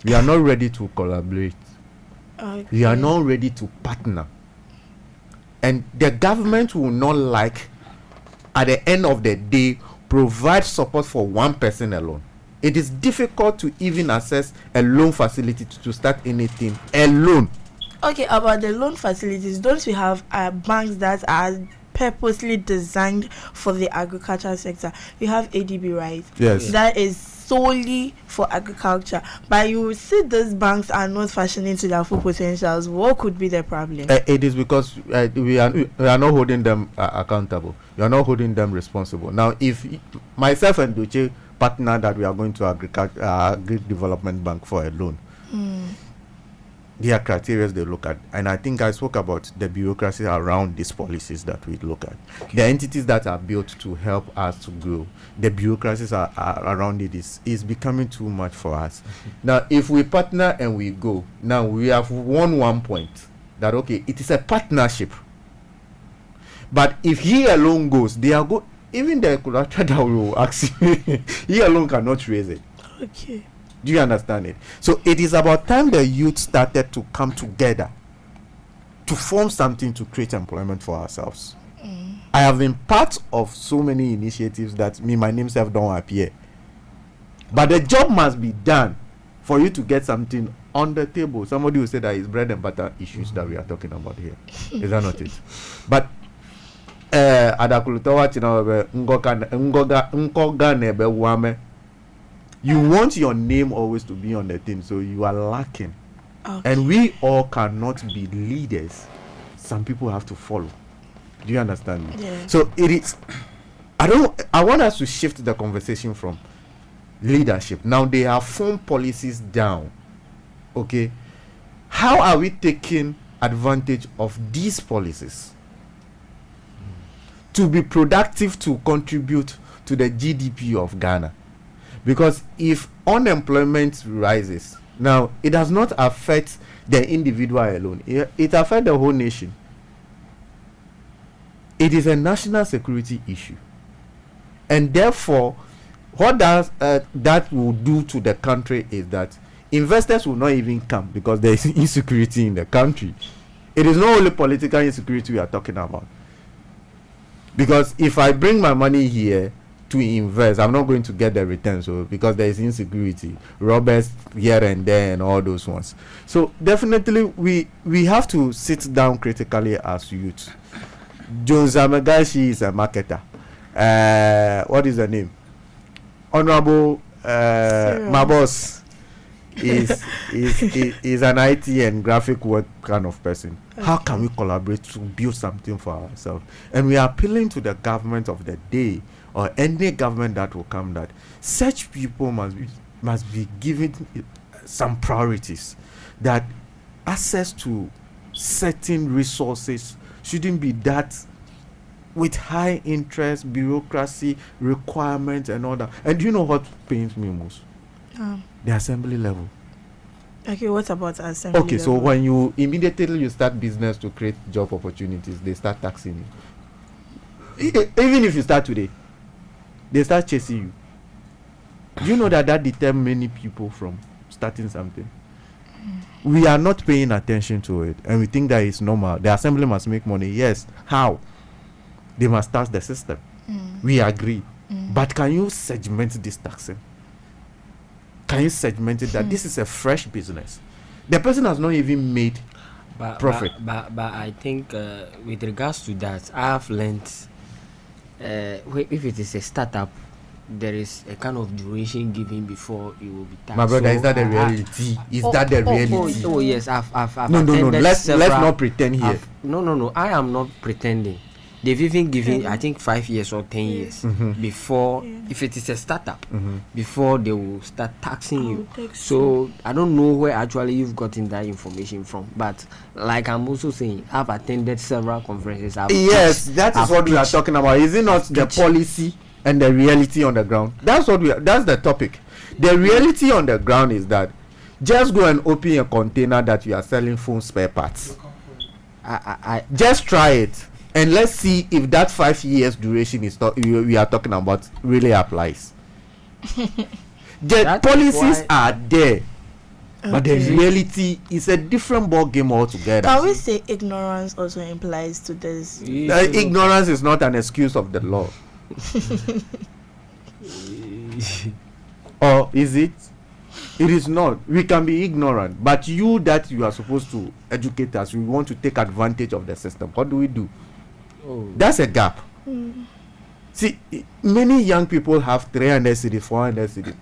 We are not ready to collaborate. Okay. We are not ready to partner. And the government will not, like, at the end of the day, provide support for one person alone. It is difficult to even access a loan facility to start anything alone. Okay, about the loan facilities, don't we have banks that are purposely designed for the agricultural sector? We have ADB, right? Yes. That is solely for agriculture. But you will see these banks are not functioning to their full potentials. What could be the problem? It is because we are not holding them accountable. We are not holding them responsible. Now, if myself and Dotse partner that we are going to Agri Development Bank for a loan, there are criteria they look at, and I think I spoke about the bureaucracy around these policies that we look at. The entities that are built to help us to grow, the bureaucracies are around it is becoming too much for us. Now, if we partner and we go, now we have won 1 point that, okay, it is a partnership. But if he alone goes, they are go. Even the collateral that will ask, he alone cannot raise it. Okay. Do you understand it? So it is about time the youth started to come together to form something to create employment for ourselves. I have been part of so many initiatives that my name self don't appear. But the job must be done for you to get something on the table. Somebody will say that it's bread and butter issues that we are talking about here. Is that not it? But adakulutawa china ngoga nebe wame. You want your name always to be on the thing, so you are lacking. Okay. And we all cannot be leaders. Some people have to follow. Do you understand me? Yeah. So it is. I want us to shift the conversation from leadership. Now they have formed policies down. Okay. How are we taking advantage of these policies to be productive, to contribute to the GDP of Ghana? Because if unemployment rises, now it does not affect the individual alone. It affects the whole nation. It is a national security issue. And therefore, what that will do to the country is that investors will not even come because there is insecurity in the country. It is not only political insecurity we are talking about. Because if I bring my money here to invest, I'm not going to get the return. So because there is insecurity, robbers here and there and all those ones. So definitely we have to sit down critically as youth. Jones Amagashi is a marketer. What is the name? Honorable my boss is an IT and graphic work kind of person. Okay. How can we collaborate to build something for ourselves? And we are appealing to the government of the day or any government that will come that such people must be given some priorities, that access to certain resources shouldn't be that with high interest, bureaucracy, requirements and all that. And do you know what pains me most? The assembly level. Okay, what about assembly Okay, level? so when you immediately start business to create job opportunities, they start taxing you. Even if you start today, they start chasing you. Do you know that deters many people from starting something? We are not paying attention to it, and we think that it's normal. The assembly must make money. Yes. How? They must tax the system. We agree. But can you segment this taxing? Can you segment it that this is a fresh business? The person has not even made profit. But I think with regards to that, I have learned if it is a startup, there is a kind of duration given before it will be taxed. My brother, is that the reality? That the reality? Oh yes, I've no. Let's not pretend here. No. I am not pretending. They've even given, I think, 5 years or 10 years before, if it is a startup, before they will start taxing you. So I don't know where actually you've gotten that information from. But like I'm also saying, I've attended several conferences. Yes, that is what we are talking about. Is it not the policy and the reality on the ground? That's the topic. The reality on the ground is that just go and open a container that you are selling phone spare parts. I just try it. And let's see if that 5 years duration is not we are talking about really applies. The policies are there, but the reality is a different ball game altogether. Can we say ignorance also implies to this? Ignorance is not an excuse of the law. Or is it? It is not. We can be ignorant, but you are supposed to educate us, we want to take advantage of the system. What do? That's a gap. See, many young people have 300 cedis, 400 cedis.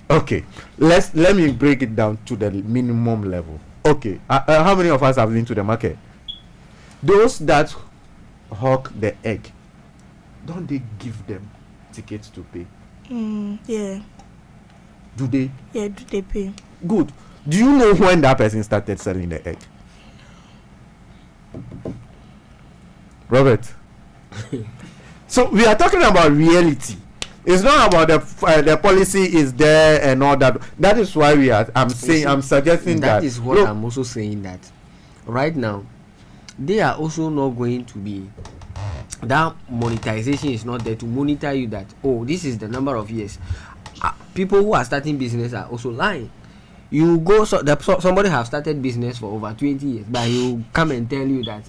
Okay, let me break it down to the minimum level. Okay, how many of us have been to the market? Those that hawk the egg, don't they give them tickets to pay? Yeah. Do they? Yeah, do they pay? Good. Do you know when that person started selling the egg? Robert. So we are talking about reality. It's not about the policy is there and all that. That is why I'm suggesting that. That is what I'm also saying, that right now they are also not going to be, that monetization is not there to monitor you that, oh, this is the number of years. People who are starting business are also lying. You go, somebody have started business for over 20 years, but he will come and tell you that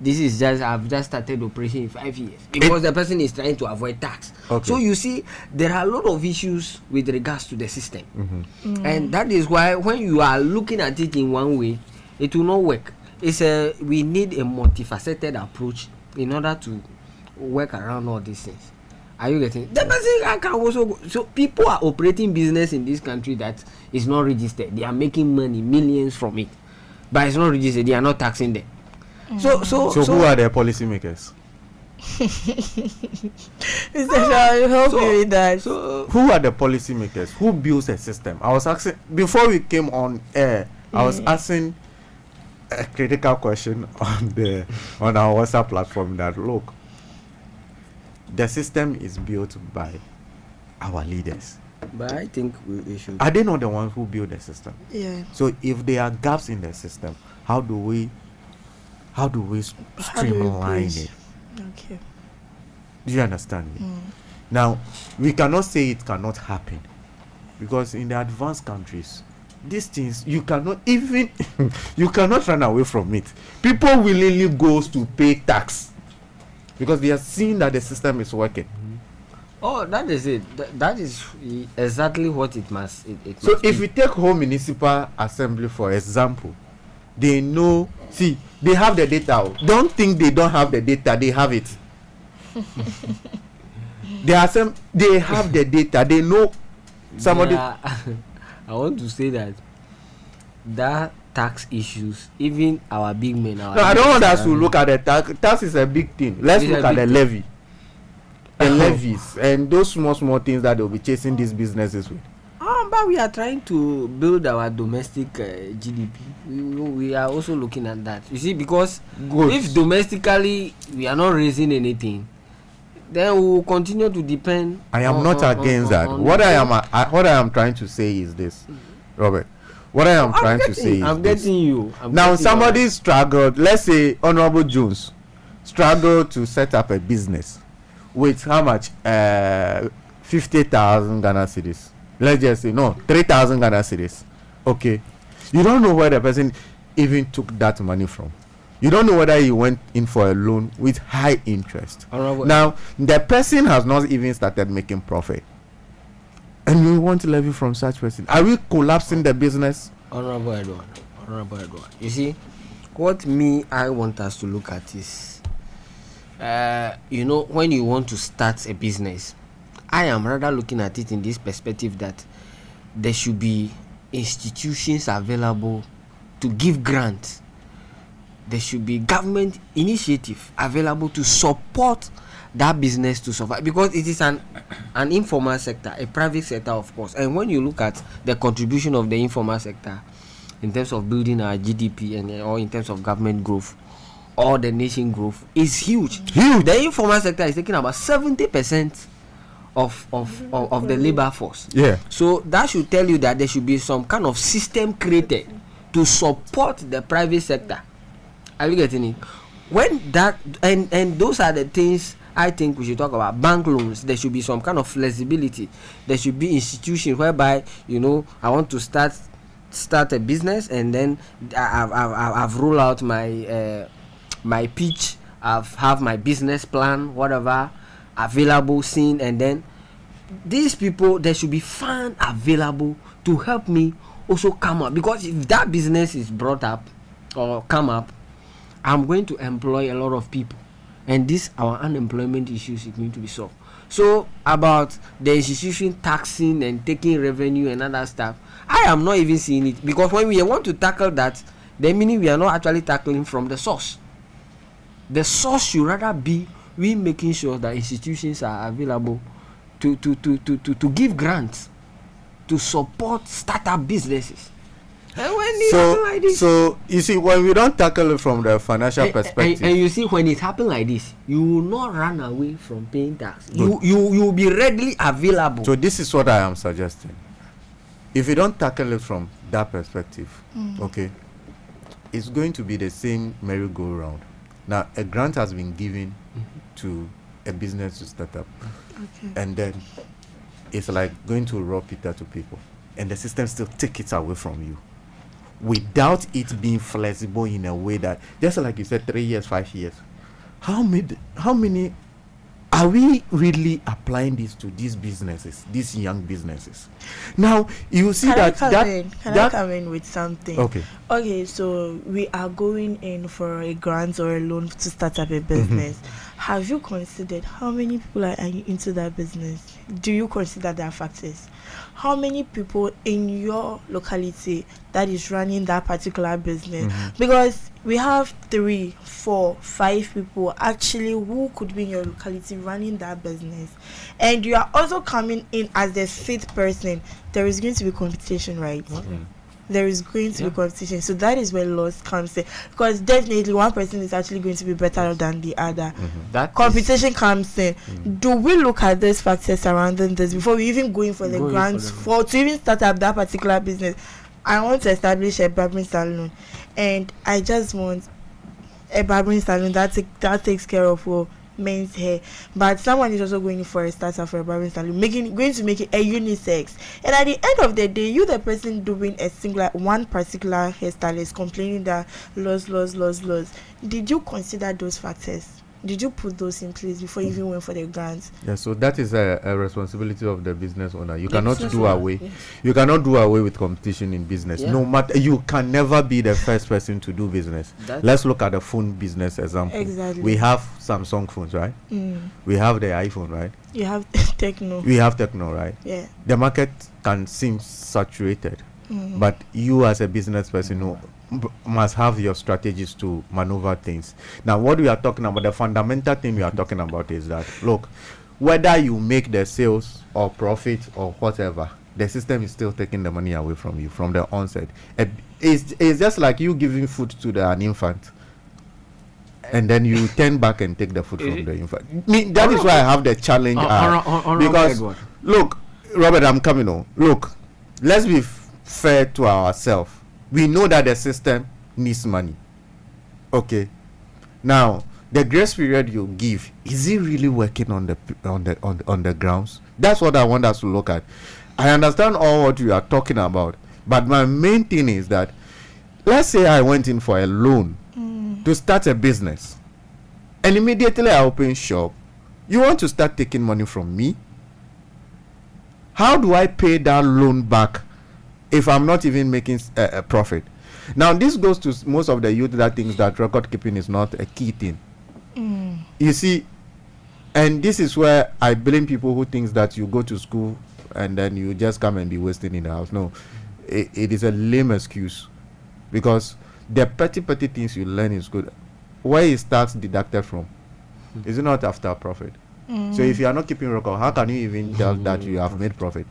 I've just started operation in 5 years, because the person is trying to avoid tax. Okay. So you see, there are a lot of issues with regards to the system, and that is why when you are looking at it in one way, it will not work. We need a multifaceted approach in order to work around all these things. Are you getting? The person can also go. So people are operating business in this country that is not registered. They are making money, millions from it, but it's not registered. They are not taxing them. So who are the policymakers? Mr. Shaw, help me with that. So who are the policymakers? Who builds a system? I was asking before we came on air. I was asking a critical question on our WhatsApp platform that look, the system is built by our leaders. But I think we should. Are they not the ones who build the system? Yeah. So if there are gaps in the system, how do we streamline it? Okay. Do you understand me? Now, we cannot say it cannot happen, because in the advanced countries, these things you cannot even you cannot run away from it. People willingly goes to pay tax because they are seeing that the system is working. Oh, that is it. That is exactly what it must. So if we take home municipal assembly for example, they know. See, they have the data. Don't think they don't have the data. They have it. They have the data. They know somebody. Yeah, I want to say that tax issues, even our big men. I don't want us to look at the tax. Tax is a big thing. Let's look at the levy. The levies and those small things that they'll be chasing these businesses with. But we are trying to build our domestic GDP. We are also looking at that. You see, because if domestically we are not raising anything, then we will continue to depend. I am not against that. What I am trying to say is this, Robert. What I am trying to say is I'm getting you. Now somebody struggled. Let's say Honorable Jones struggled to set up a business with how much? 50,000 Ghana cedis. Let's just say 3,000 Ghana cedis. Okay, you don't know where the person even took that money from. You don't know whether he went in for a loan with high interest. Now the person has not even started making profit, and we want to levy from such person. Are we collapsing the business? Honorable Edward. You see, what I want us to look at is, when you want to start a business, I am rather looking at it in this perspective that there should be institutions available to give grants. There should be government initiative available to support that business to survive, because it is an informal sector, a private sector, of course. And when you look at the contribution of the informal sector in terms of building our GDP or in terms of government growth or the nation growth, is huge. The informal sector is taking about 70% of the labor force. Yeah. So that should tell you that there should be some kind of system created to support the private sector. Are you getting it? When that and those are the things I think we should talk about. Bank loans, there should be some kind of flexibility. There should be institutions whereby I want to start a business, and then I've rolled out my pitch. Have my business plan, whatever available, seen, and then these people, there should be fund available to help me also come up, because if that business is brought up or come up, I'm going to employ a lot of people, and our unemployment issues is going to be solved. So about the institution taxing and taking revenue and other stuff, I am not even seeing it, because when we want to tackle that, then meaning we are not actually tackling from the source. The source should rather be we making sure that institutions are available to give grants to support startup businesses. And when it happen like this, so you see, when we don't tackle it from the financial perspective, and you see, when it happen like this, you will not run away from paying tax. You will be readily available. So this is what I am suggesting. If you don't tackle it from that perspective, okay, it's going to be the same merry-go-round. Now, a grant has been given to a business to start up, and then it's like going to rob Peter to people, and the system still take it away from you without it being flexible in a way that, just like you said, 3 years, 5 years, how many are we really applying this to these businesses, these young businesses? Now you see Can I that come in with something? Okay, so we are going in for a grant or a loan to start up a business. Have you considered how many people are into that business? Do you consider that factors? How many people in your locality that is running that particular business? Because we have 3, 4, 5 people actually who could be in your locality running that business, and you are also coming in as the 5th person. There is going to be competition, right? There is going to be competition, so that is where loss comes in, because definitely one person is actually going to be better than the other. That competition comes in. Do we look at these factors surrounding this before we even go in for the grants to even start up that particular business? I want to establish a barbering salon, and I just want a barbering salon that takes care of men's hair, but someone is also going for a startup for a barbering salon, going to make it a unisex, and at the end of the day, you, the person doing one particular hairstyle, is complaining that loss. Did you consider those factors? Did you put those in place before you even went for the grants? Yeah, so that is a responsibility of the business owner. You cannot do away. You cannot do away with competition in business. No matter, you can never be the first person to do business. Let's look at the phone business example. Exactly. We have Samsung phones, right? We have the iPhone, right? You have Techno. We have Techno, right? Yeah. The market can seem saturated, but you as a business person must have your strategies to maneuver things. Now, what we are talking about, the fundamental thing we are talking about is that, look, whether you make the sales or profit or whatever, the system is still taking the money away from you from the onset. It's just like you giving food to an infant, and then you turn back and take the food from the infant. That is why I have the challenge. Because, look, Robert, I'm coming on. Look, let's be fair to ourselves. We know that the system needs money. Okay. Now, the grace period you give, is it really working on the grounds? That's what I want us to look at. I understand all what you are talking about, but my main thing is that, let's say I went in for a loan to start a business, and immediately I open shop. You want to start taking money from me? How do I pay that loan back if I'm not even making a profit? Now, this goes to most of the youth that thinks that record keeping is not a key thing. You see, and this is where I blame people who thinks that you go to school and then you just come and be wasting in the house. No, it is a lame excuse, because the petty things you learn in school, where is tax deducted from? Is it not after profit? So if you are not keeping record, how can you even tell that you have made profit?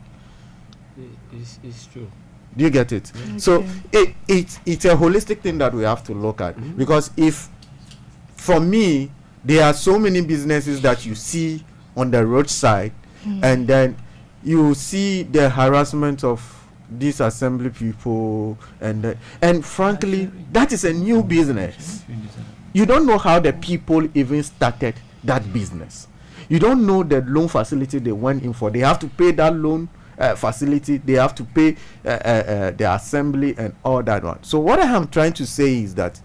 It's true. Do you get it? So it's a holistic thing that we have to look at, because if, for me, there are so many businesses that you see on the roadside, and then you see the harassment of these assembly people, and frankly, that is a new business. You don't know how the people even started that business. You don't know the loan facility they went in for. They have to pay that loan facility, they have to pay the assembly and all that one. So what I am trying to say is that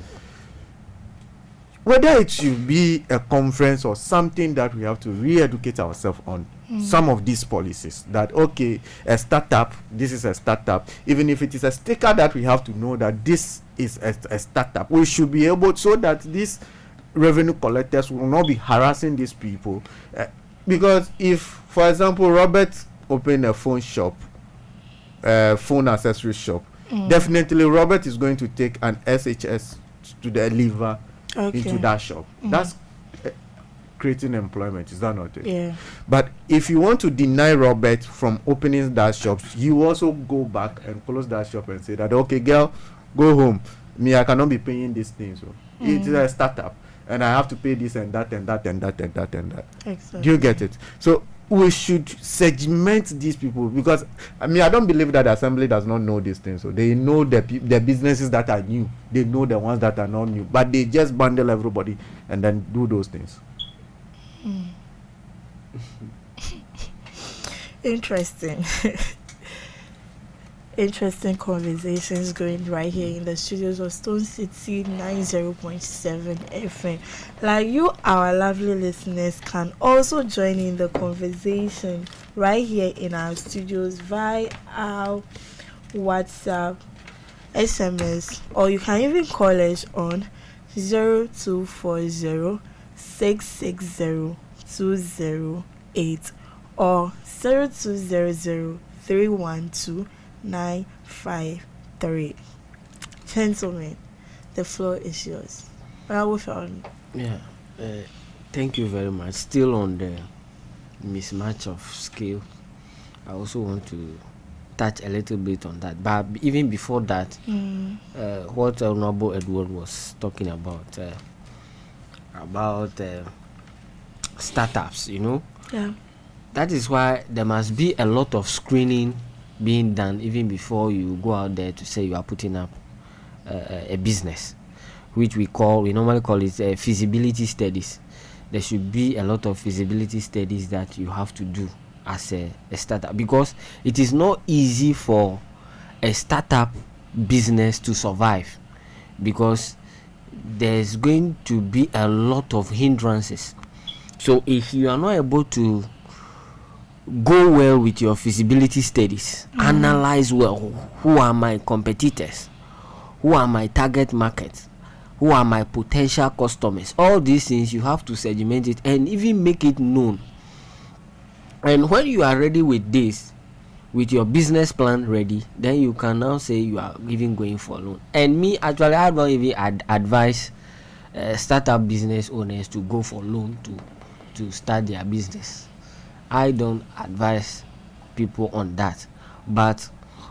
whether it should be a conference or something that we have to re-educate ourselves on some of these policies, that okay, a startup, this is a startup, even if it is a sticker that we have to know that this is a startup, we should be able, so that these revenue collectors will not be harassing these people, because if, for example, Robert open a phone shop, phone accessory shop, definitely Robert is going to take an SHS to deliver into that shop. That's creating employment, is that not it? Yeah. But if you want to deny Robert from opening that shop, you also go back and close that shop and say that, okay, girl, go home. Me, I cannot be paying these things. So it is a startup, and I have to pay this and that and that and that and that and that. Exactly. Do you get it? So we should segment these people, because I don't believe that the assembly does not know these things. So they know the businesses that are new, they know the ones that are not new, but they just bundle everybody and then do those things. Interesting. interesting conversations going right here in the studios of Stone City 90.7 FM. Like you, our lovely listeners, can also join in the conversation right here in our studios via our WhatsApp, SMS, or you can even call us on 0240 660 208 or 0200 312 953. Gentlemen, the floor is yours. Yeah, thank you very much. Still on the mismatch of skill, I also want to touch a little bit on that. But even before that, what Honorable Edward was talking about startups, Yeah. that is why there must be a lot of screening being done even before you go out there to say you are putting up a business, which we normally call it feasibility studies. There should be a lot of feasibility studies that you have to do as a startup, because it is not easy for a startup business to survive, because there's going to be a lot of hindrances. So if you are not able to go well with your feasibility studies, analyze well who are my competitors, who are my target markets, who are my potential customers, all these things you have to segment it and even make it known. And when you are ready with this, with your business plan ready, then you can now say you are even going for loan. And me, actually, I don't even advise startup business owners to go for loan to start their business. I don't advise people on that. But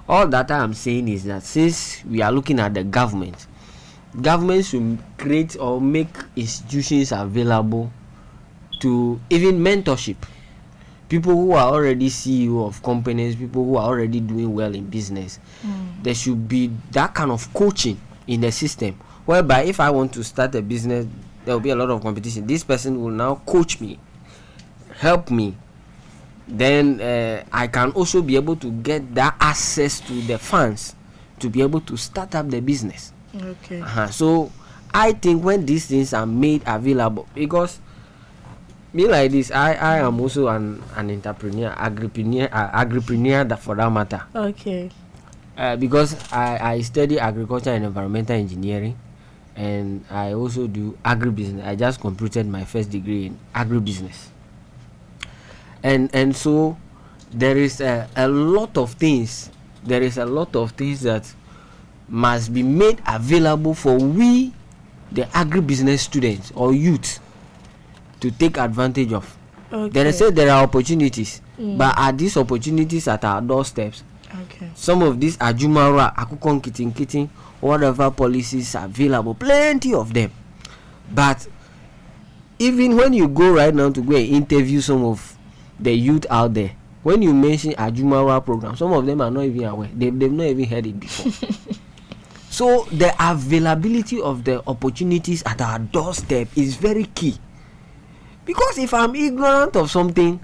all that I am saying is that since we are looking at the government should create or make institutions available to even mentorship people who are already CEO of companies, people who are already doing well in business. There should be that kind of coaching in the system, whereby if I want to start a business, there will be a lot of competition. This person will now coach me, help me. Then I can also be able to get that access to the funds to be able to start up the business. Okay. So I think when these things are made available, because me like this, I am also an entrepreneur, agripreneur that for that matter. Okay. Because I study agriculture and environmental engineering, and I also do agribusiness. I just completed my first degree in agribusiness. And so there is a lot of things. There is a lot of things that must be made available for we, the agribusiness students or youth, to take advantage of. Okay. Then I said there are opportunities, but are these opportunities at our doorsteps? Okay. Some of these are Jumara, Akukon Kitin, whatever policies are available, plenty of them. But even when you go right now to go and interview some of the youth out there, when you mention Ajumara program, some of them are not even aware. They've not even heard it before. So the availability of the opportunities at our doorstep is very key. Because if I'm ignorant of something,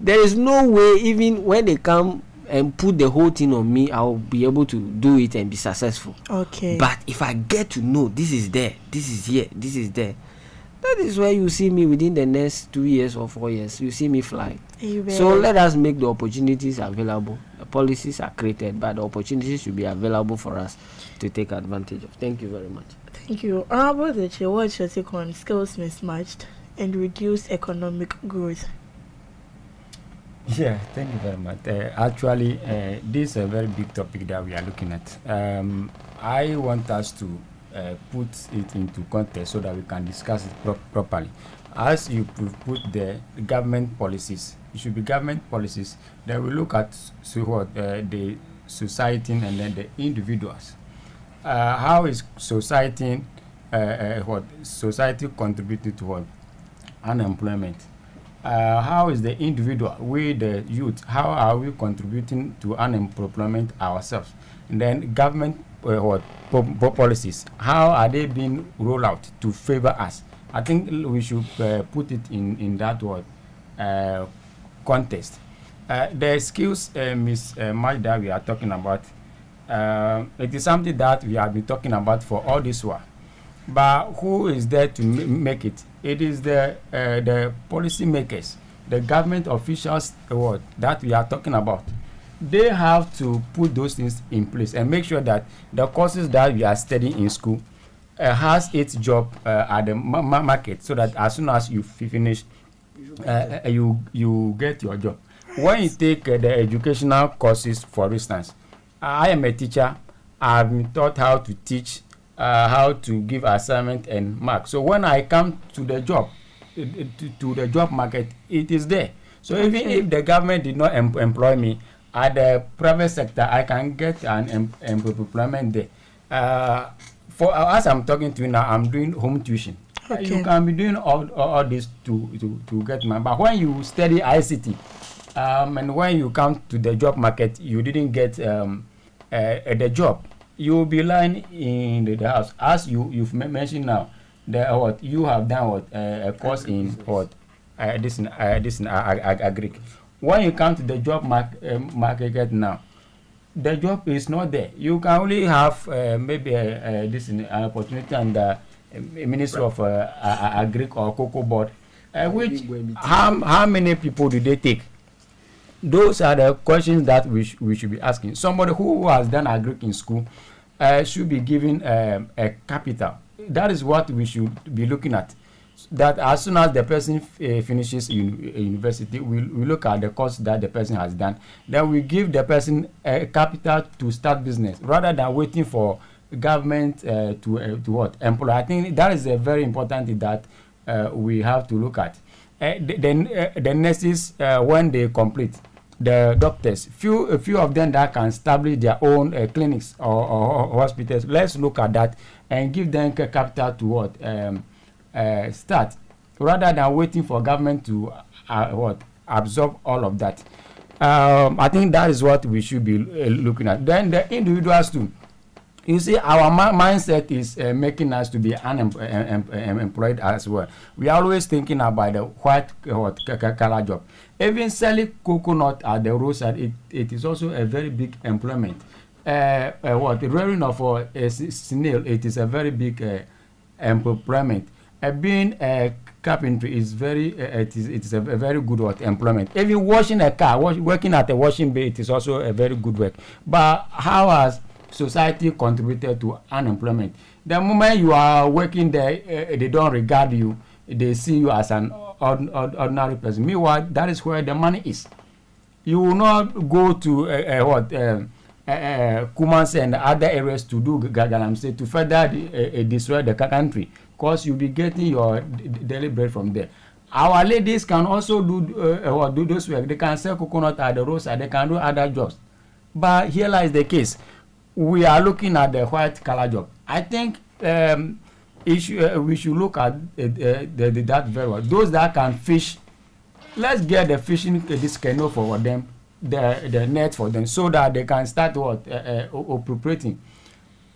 there is no way, even when they come and put the whole thing on me, I'll be able to do it and be successful. Okay. But if I get to know this is there, this is here, this is there, that is where you see me within the next 2 years or 4 years. You see me fly. Amen. So let us make the opportunities available. The policies are created, but the opportunities should be available for us to take advantage of. Thank you very much. Thank you. Honorable Dotse, what's your take on skills mismatched and reduced economic growth? Yeah, thank you very much. Actually, this is a very big topic that we are looking at. I want us to put it into context so that we can discuss it properly. As you put the government policies, it should be government policies that will look at the society and then the individuals. How is society contributing to what? Unemployment. How is the individual, we the youth, how are we contributing to unemployment ourselves? And then government policies, how are they being rolled out to favor us? I think we should put it in that word context. The skills, Ms. Maj, that we are talking about, it is something that we have been talking about for all this while. But who is there to make it? It is the policy makers, the government officials that we are talking about. They have to put those things in place and make sure that the courses that we are studying in school has its job at the market, so that as soon as you finish, you get your job. When you take the educational courses, for instance, I am a teacher. I've been taught how to teach, how to give assignment and mark. So when I come to the job, to the job market, it is there. So even if the government did not employ me at the private sector, I can get an employment there. For as I'm talking to you now, I'm doing home tuition. Okay. You can be doing all this to get money. But when you study ICT, and when you come to the job market, you didn't get the job, you will be lying in the house. As you've mentioned now, you have done a course in this agric. When you come to the job market now, the job is not there. You can only have maybe an opportunity under Ministry of Agric or Cocoa Board, which how many people do they take? Those are the questions that we should be asking. Somebody who has done agric in school should be given a capital. That is what we should be looking at. That as soon as the person finishes university, we look at the course that the person has done. Then we give the person a capital to start business, rather than waiting for government to employ. I think that is a very important thing that we have to look at. The nurses, when they complete, the doctors, a few of them that can establish their own clinics or hospitals. Let's look at that and give them capital to start, rather than waiting for government to absorb all of that. I think that is what we should be looking at. Then the individuals too. You see, our mindset is making us to be unemployed as well. We are always thinking about the white collar job. Even selling coconut at the roadside, it is also a very big employment. The rearing of a snail, it is a very big employment. Being a carpenter is it is a very good employment. Even washing a car, working at a washing bay, it is also a very good work. But how has society contributed to unemployment? The moment you are working there, they don't regard you. They see you as an ordinary person. Meanwhile, that is where the money is. You will not go to Kumasi and other areas to do galamsey to further destroy the country, because you'll be getting your daily bread from there. Our ladies can also do those work. They can sell coconut at the roadside. They can do other jobs. But here lies the case. We are looking at the white collar job. I think we should look at that very well. Those that can fish, let's get the fishing this canoe for them, the net for them, so that they can start appropriating.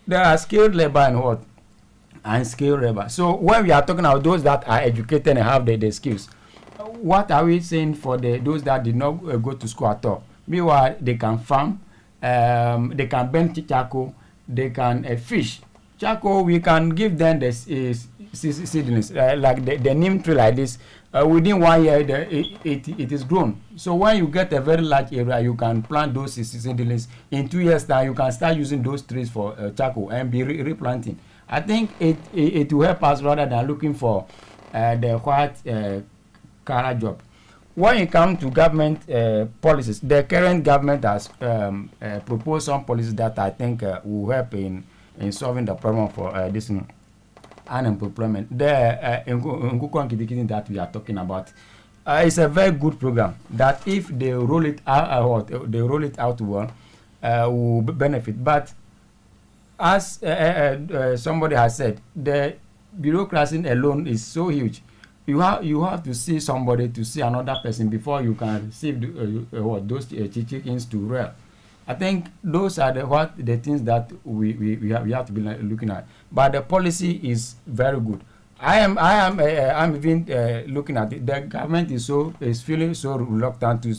There are skilled labor and unskilled labor. So when we are talking about those that are educated and have the skills, what are we saying for those that did not go to school at all? Meanwhile, they can farm, they can burn charcoal, they can fish. Charcoal, we can give them the seedlings, like the neem tree like this. Within 1 year, it is grown. So when you get a very large area, you can plant those seedlings. In 2 years' time, you can start using those trees for charcoal and be replanting. I think it will help us rather than looking for the white collar job. When it comes to government policies, the current government has proposed some policies that I think will help in solving the problem for this unemployment. The Nkukwan that we are talking about, it's a very good program that if they roll it out well, will benefit. But as somebody has said, the bureaucracy alone is so huge. You have to see somebody to see another person before you can receive those chickens to rear. I think those are the things that we have to be looking at. But the policy is very good. I'm even looking at it. The government is feeling so reluctant to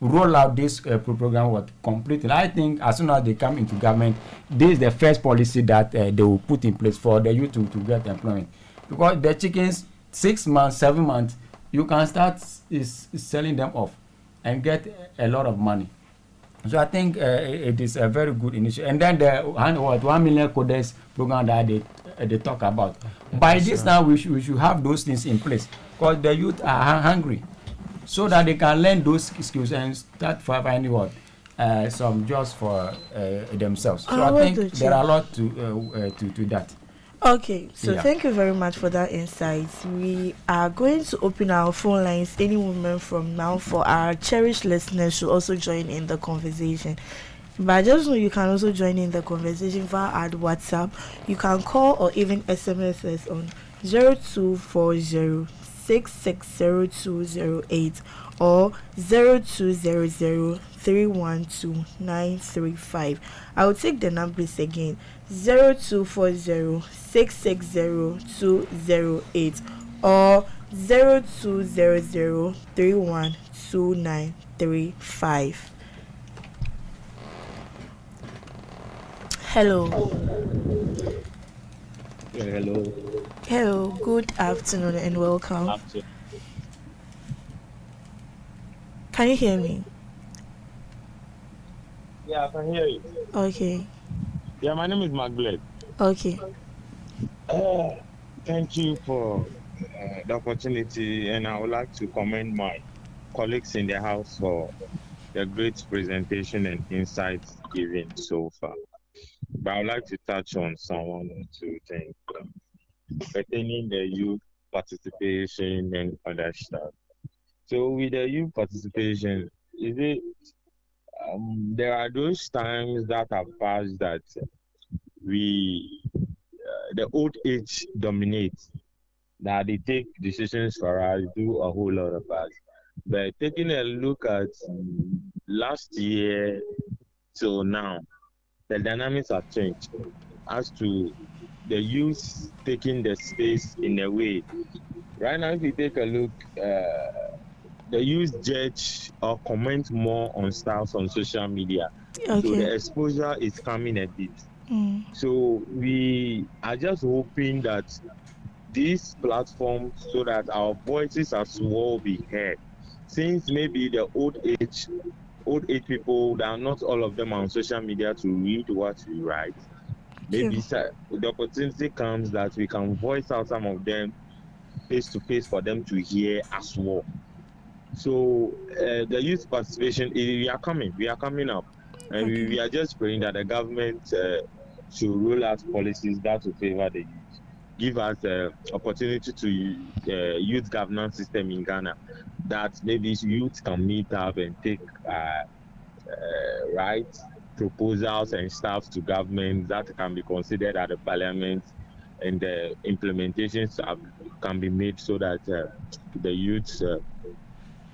roll out this program was completely. I think as soon as they come into government, this is the first policy that they will put in place for the youth to get employment. Because the chickens, 6 months, 7 months, you can start selling them off and get a lot of money. So I think it is a very good initiative. And then the 1 million coders program that they talk about. By this time, we should have those things in place because the youth are hungry, so that they can learn those skills and start finding some jobs for themselves. So I think there are a lot to that. Okay, so thank you very much for that insight. We are going to open our phone lines any moment from now for our cherished listeners to also join in the conversation. But just know you can also join in the conversation via our WhatsApp. You can call or even SMS us on 0240-660208 or 0200-312-935. I will take the numbers again. 0240-660208 or 0200-312-935. Hello. Hello. Hello. Good afternoon and welcome. Can you hear me? Yeah, I can hear you. Okay. Yeah, my name is Magbled. Okay. Thank you for the opportunity, and I would like to commend my colleagues in the House for the great presentation and insights given so far. But I would like to touch on one or two things pertaining the youth participation and other stuff. So with the youth participation, is it there are those times that have passed that the old age dominates, that they take decisions for us, do a whole lot of us. But taking a look at last year till now, the dynamics have changed as to the youth taking the space in a way. Right now, if you take a look, the youth judge or comment more on styles on social media. Okay. So the exposure is coming a bit. So we are just hoping that this platform, so that our voices as well be heard. Since maybe the old age people, that not all of them are on social media to read what we write. Maybe the opportunity comes that we can voice out some of them face to face for them to hear as well. So the youth participation, we are coming up, and we are just praying that the government should roll out policies that will favor the youth, give us the opportunity to youth governance system in Ghana, that maybe youth can meet up and take right proposals and stuff to government that can be considered at the parliament, and the implementations can be made so that the youth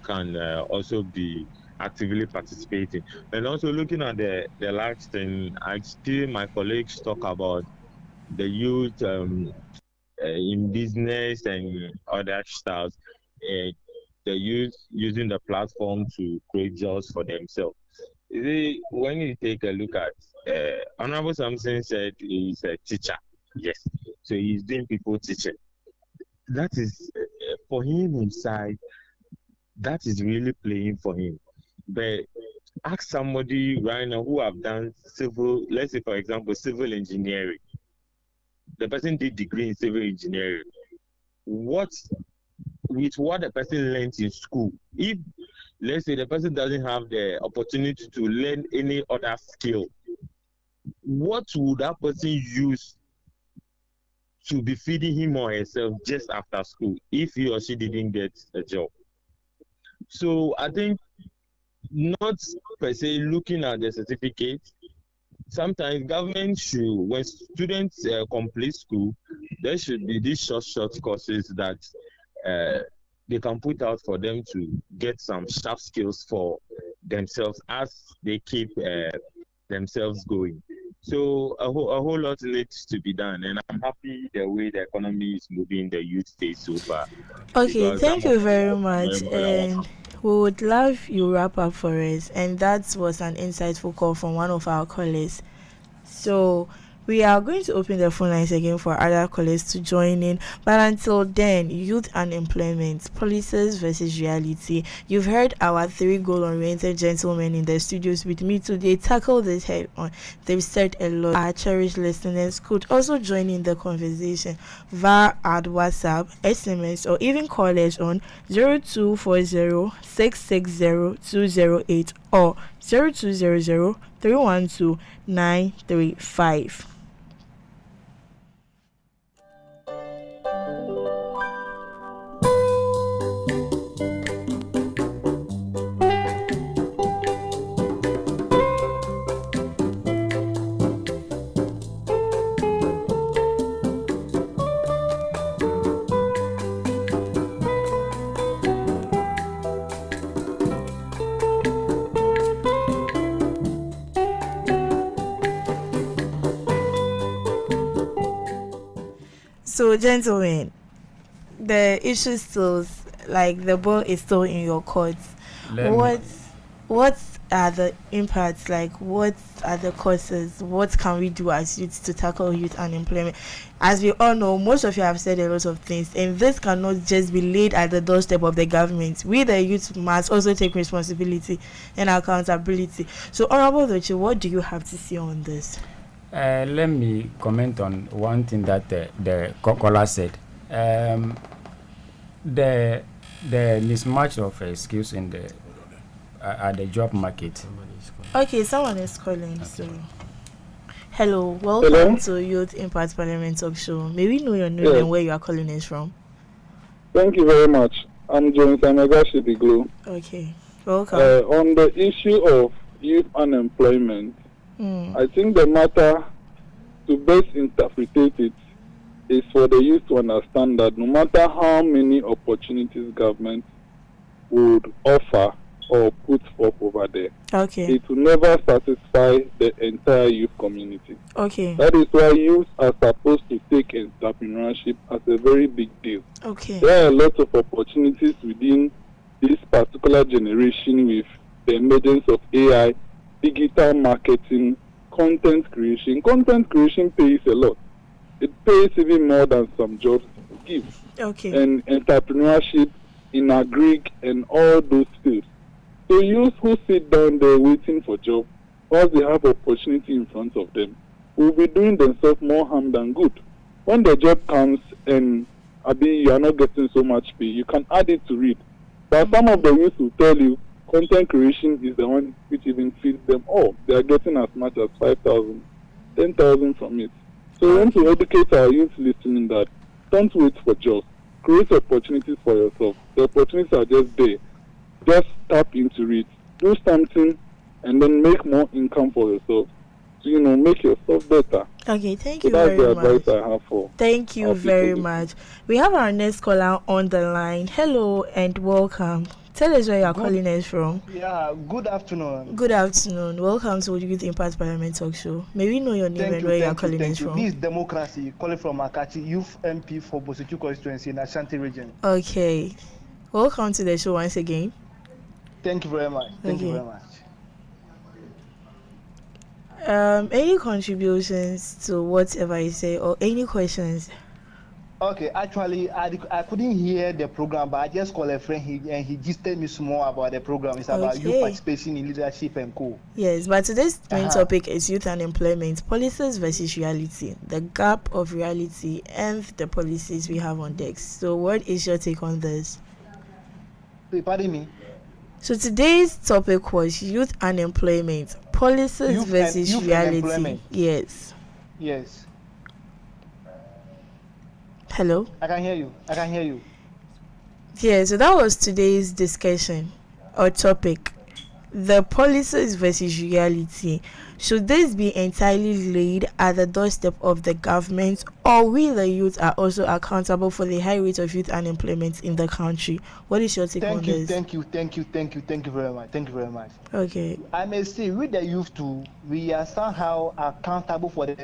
can also be actively participating. And also looking at the last thing, I see my colleagues talk about the youth in business and other stuff, the youth using the platform to create jobs for themselves. When you take a look at Honorable Sampson said he's a teacher. Yes. So he's doing people teaching. That is for him inside. That is really playing for him. But ask somebody right now who have done civil, let's say for example, civil engineering. The person did degree in civil engineering. With what the person learned in school, if let's say the person doesn't have the opportunity to learn any other skill, what would that person use to be feeding him or herself just after school if he or she didn't get a job? So I think not per se looking at the certificate. Sometimes government should, when students complete school, there should be these short courses that they can put out for them to get some sharp skills for themselves as they keep themselves going. So a whole lot needs to be done, and I'm happy the way the economy is moving the youth space so far. Okay, thank you very much. And we would love you wrap up for us, and that was an insightful call from one of our callers. So we are going to open the phone lines again for other callers to join in. But until then, youth unemployment, policies versus reality. You've heard our 3 goal-oriented gentlemen in the studios with me today tackle this head on. They've said a lot. Our cherished listeners could also join in the conversation via our WhatsApp, SMS, or even call us on 0240-660-208 or 0200-312-935. So, gentlemen, the issue still, like, the ball is still in your court. What are the impacts? Like, what are the causes? What can we do as youth to tackle youth unemployment? As we all know, most of you have said a lot of things, and this cannot just be laid at the doorstep of the government. We, the youth, must also take responsibility and accountability. So, Honorable Dotse, what do you have to say on this? Let me comment on one thing that the caller said. The mismatch of skills in the at the job market. Okay, someone is calling. So, hello, welcome to Youth Impact Parliament Talk Show. May we know your name and where you are calling us from? Thank you very much. I'm James Amegashibiglu. Okay, welcome. On the issue of youth unemployment, I think the matter, to best interpret it, is for the youth to understand that no matter how many opportunities government would offer or put forth over there, it will never satisfy the entire youth community. That is why youth are supposed to take entrepreneurship as a very big deal. There are a lot of opportunities within this particular generation with the emergence of AI, digital marketing, content creation. Content creation pays a lot. It pays even more than some jobs give. And entrepreneurship in agric and all those fields. So youth who sit down there waiting for job, once they have opportunity in front of them, will be doing themselves more harm than good. When the job comes and you are not getting so much pay, you can add it to it. But some of the youth will tell you content creation is the one which even feeds them all. They are getting as much as 5,000, 10,000 from it. So we want to educate our youth listening that don't wait for jobs. Create opportunities for yourself. The opportunities are just there. Just tap into it. Do something and then make more income for yourself. So, make yourself better. Okay, thank you very much. That's the advice I have for. Thank you very much. We have our next caller on the line. Hello and welcome. Tell us where you are calling us from. Yeah, good afternoon. Good afternoon. Welcome to Youth Impact Parliament Talk Show. May we know your name and where you are calling us from? This is Democracy, calling from Akachi, Youth MP for Bositu constituency in Ashanti region. Okay. Welcome to the show once again. Thank you very much. Thank you very much. Any contributions to whatever you say or any questions? Okay, actually, I couldn't hear the program, but I just called a friend and he just told me some more about the program. It's about youth participation in leadership and co. Yes, but today's main topic is youth unemployment, policies versus reality, the gap of reality and the policies we have on decks. So what is your take on this? Pardon me? So today's topic was youth unemployment, policies versus reality. Yes. Hello? I can hear you. Yeah, so that was today's discussion or topic. The policies versus reality. Should this be entirely laid at the doorstep of the government, or we the youth are also accountable for the high rate of youth unemployment in the country? What is your take on this? Thank you very much. Okay. I may say with the youth too, we are somehow accountable for the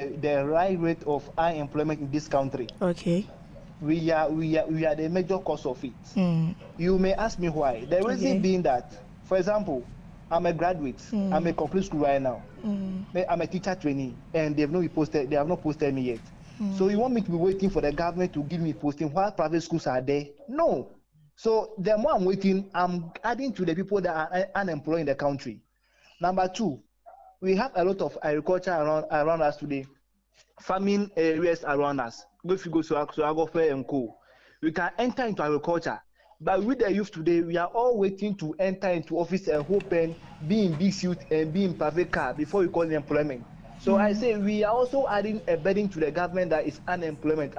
high rate of unemployment in this country. Okay. we are the major cause of it. You may ask me why. The reason being that, for example, I'm a graduate. I'm a complete school right now. I'm a teacher trainee, and they have not posted me yet. So you want me to be waiting for the government to give me posting while private schools are there? No. So the more I'm waiting, I'm adding to the people that are unemployed in the country. Number two, we have a lot of agriculture around us today, farming areas around us. If you go to Agofe and Co, we can enter into agriculture. But with the youth today, we are all waiting to enter into office and hope and be in big suit and be in private car before we call it employment. So I say we are also adding a burden to the government that is unemployment.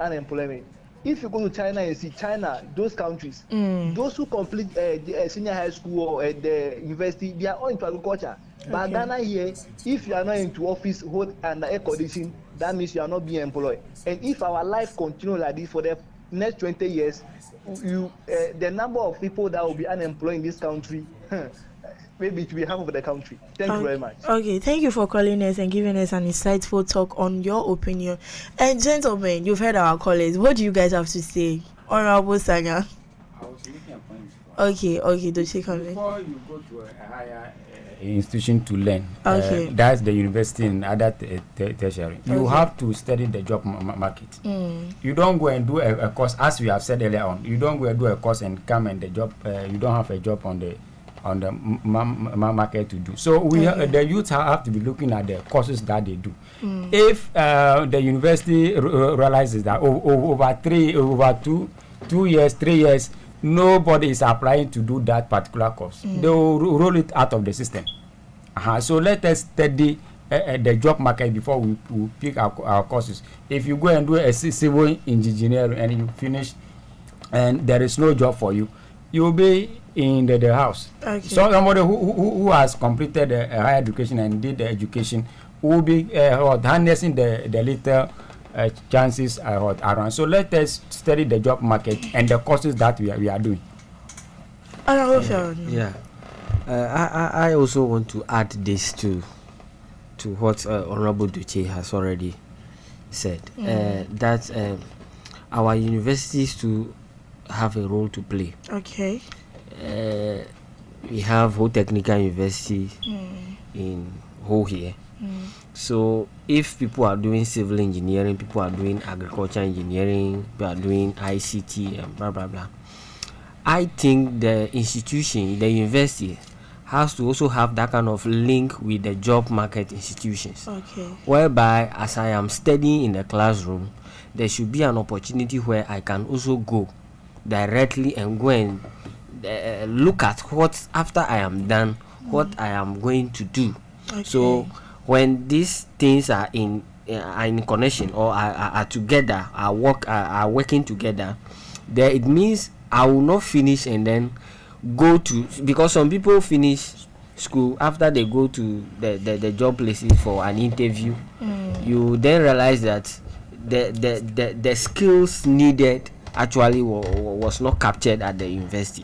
If you go to China and see China, those countries, those who complete the senior high school or the university, they are all into agriculture. But Ghana here, if you are not into office, hold under air conditioning, that means you are not being employed. And if our life continues like this for the next 20 years, the number of people that will be unemployed in this country, maybe it will be half of the country. Thank you very much. Okay, thank you for calling us and giving us an insightful talk on your opinion. And gentlemen, you've heard our callers. What do you guys have to say? Honorable Sanya. I was making a point. Okay, Dotse, come in. Before you go to a higher institution to learn, that's the university and other tertiary. You have to study the job market. You don't go and do a course, as we have said earlier on. You don't go and do a course and come and the job. You don't have a job on the market to do. So the youth have to be looking at the courses that they do. If the university realizes that over 3 years, nobody is applying to do that particular course, they will roll it out of the system. So let us study the job market before we pick our courses. If you go and do a civil engineering and you finish and there is no job for you, you will be in the house. So somebody who has completed a higher education and did the education will be harnessing the little chances around. So let us study the job market and the courses that we are doing. I also want to add this to what Honorable Docia has already said, that our universities to have a role to play. We have Ho Technical University in Ho here. So if people are doing civil engineering, people are doing agriculture engineering, people are doing ICT and blah blah blah, I think the institution, the university, has to also have that kind of link with the job market institutions. Whereby, as I am studying in the classroom, there should be an opportunity where I can also go directly and go and look at what, after I am done, what I am going to do. So when these things are in connection or are together, are working together, there it means I will not finish and then go to, because some people finish school after they go to the job places for an interview. You then realize that the skills needed actually was not captured at the university.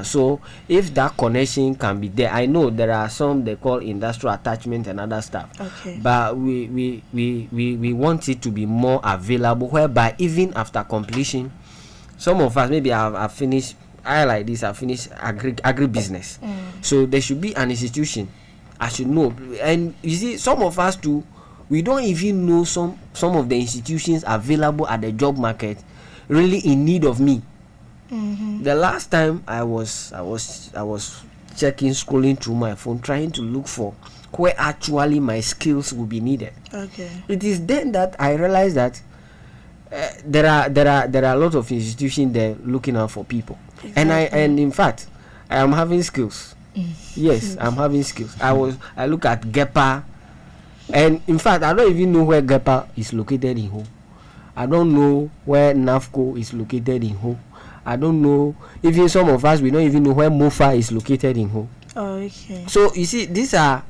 So if that connection can be there, I know there are some they call industrial attachment and other stuff, but we want it to be more available, whereby even after completion, some of us, maybe I've finished, I like this, I finished agribusiness. So there should be an institution, I should know. And you see, some of us too, we don't even know some of the institutions available at the job market really in need of me. The last time I was checking, scrolling through my phone, trying to look for where actually my skills will be needed. It is then that I realized that there are a lot of institutions there looking out for people. And in fact, I am having skills. Yes, I'm having skills. I look at GEPA, and in fact I don't even know where GEPA is located in Ho. I don't know where NAFCO is located in Ho. I don't know, even some of us, we don't even know where MOFA is located in Ho. So you see, these are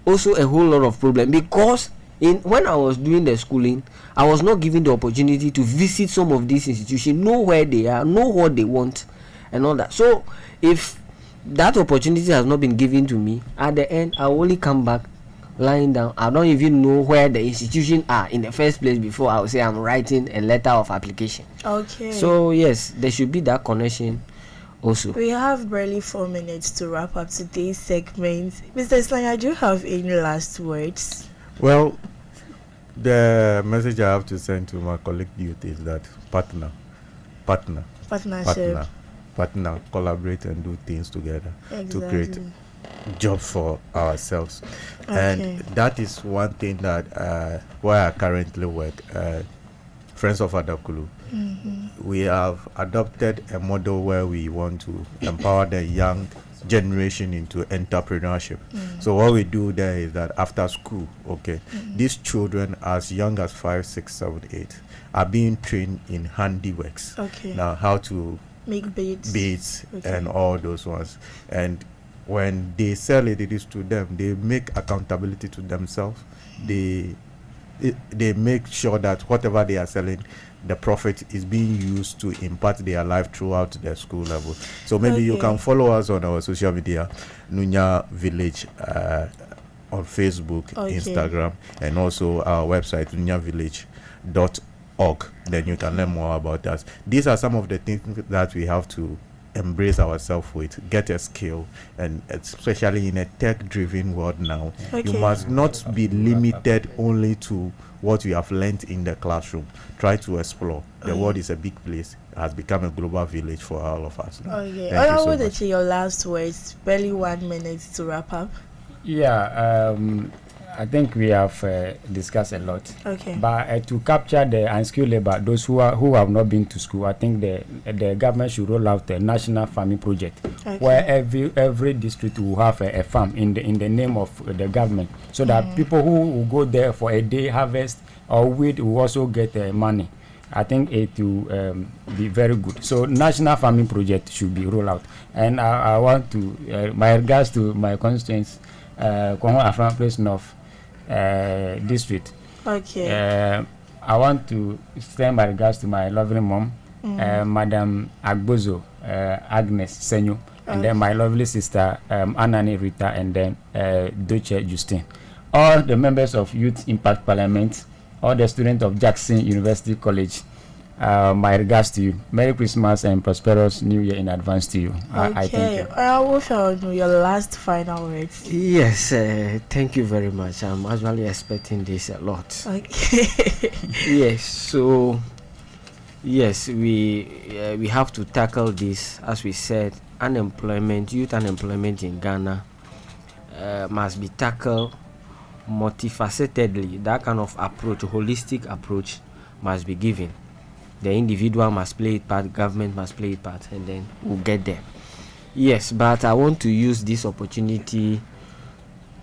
also a whole lot of problems, because when I was doing the schooling, I was not given the opportunity to visit some of these institutions, know where they are, know what they want and all that. So if that opportunity has not been given to me, at the end I will only come back lying down. I don't even know where the institution are in the first place before I will say I'm writing a letter of application. Okay. So yes, there should be that connection also. We have barely 4 minutes to wrap up today's segment. Mr. Sanya, do you have any last words? Well, the message I have to send to my colleague youth is that partner, collaborate and do things together to create jobs for ourselves. And that is one thing that where I currently work, Friends of Adakulu. We have adopted a model where we want to empower the young generation into entrepreneurship. So what we do there is that after school, these children as young as 5, 6, 7, 8 are being trained in handiworks. Now how to make beads and all those ones. And when they sell it is to them. They make accountability to themselves. They make sure that whatever they are selling, the profit is being used to impact their life throughout their school level. So maybe you can follow us on our social media, Nunya Village, on Facebook, Instagram, and also our website, nunyavillage.org. Then you can learn more about us. These are some of the things that we have to embrace ourselves with, get a skill, and especially in a tech-driven world now, you must not be limited only to what you have learned in the classroom. Try to explore. The world is a big place. It has become a global village for all of us now. I want to say your last words, barely 1 minute to wrap up. I think we have discussed a lot. But to capture the unskilled labor, those who have not been to school, I think the government should roll out a national farming project where every district will have a farm in the name of the government, so that people who will go there for a day harvest or weed will also get money. I think it will be very good. So national farming project should be rolled out. And I want to, my regards to my constituents, Kongo Afran Place North district. I want to send my regards to my lovely mom, Madam Agbozo Agnes Senyo, and then my lovely sister Anani Rita, and then Dotse Justin. All the members of Youth Impact Parliament, all the students of Jackson University College, my regards to you. Merry Christmas and prosperous New Year in advance to you. I thank you. I will know your last final words. Yes, thank you very much. I'm actually expecting this a lot. Yes, so yes, we have to tackle this. As we said, youth unemployment in Ghana must be tackled multifacetedly. That kind of approach, holistic approach, must be given. The individual must play its part, government must play its part, and then we'll get there. Yes, but I want to use this opportunity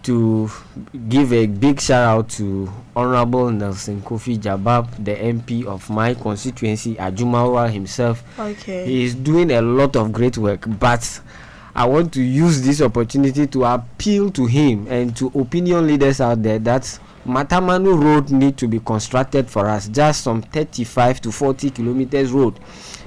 to give a big shout out to Honorable Nelson Kofi Jabab, the MP of my constituency, Ajumawa himself. He is doing a lot of great work, but I want to use this opportunity to appeal to him and to opinion leaders out there that Matamanu Road need to be constructed for us. Just some 35 to 40 kilometers road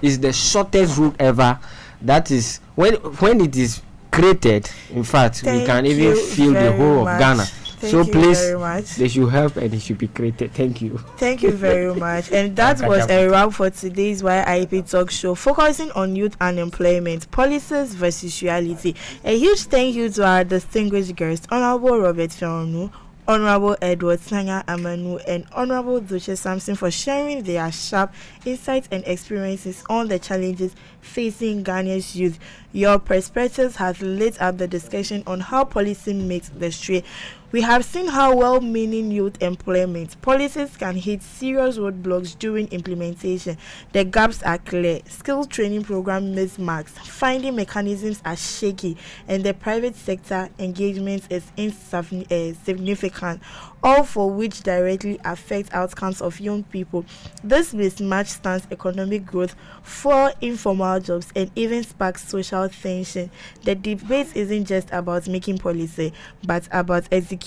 is the shortest route ever. That is when it is created. In fact, we can even feel the whole of Ghana. So please, they should help and it should be created. Thank you. Thank you very much. And that was a wrap for today's YIP Talk Show, focusing on youth unemployment, policies versus reality. A huge thank you to our distinguished guests, Honorable Robert Fiawornu, Honorable Edward Senya-Amenu, and Honorable Dotse Sampson, for sharing their sharp insights and experiences on the challenges facing Ghanaia's youth. Your perspectives have lit up the discussion on how policy makes the stray. We have seen how well-meaning youth employment policies can hit serious roadblocks during implementation. The gaps are clear, skill training program mismarks, finding mechanisms are shaky, and the private sector engagement is insignificant, all for which directly affect outcomes of young people. This mismatch stunts economic growth for informal jobs and even sparks social tension. The debate isn't just about making policy, but about execution,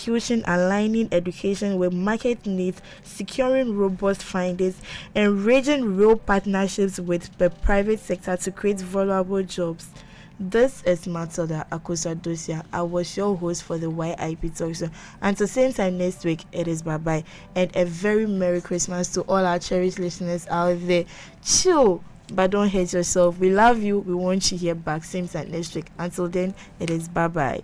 aligning education with market needs, securing robust findings, and encouraging real partnerships with the private sector to create valuable jobs. This is Matilda Akosua Docia. I was your host for the YIP Talk Show. Until same time next week, it is bye-bye. And a very Merry Christmas to all our cherished listeners out there. Chill, but don't hate yourself. We love you. We want you here back same time next week. Until then, it is bye-bye.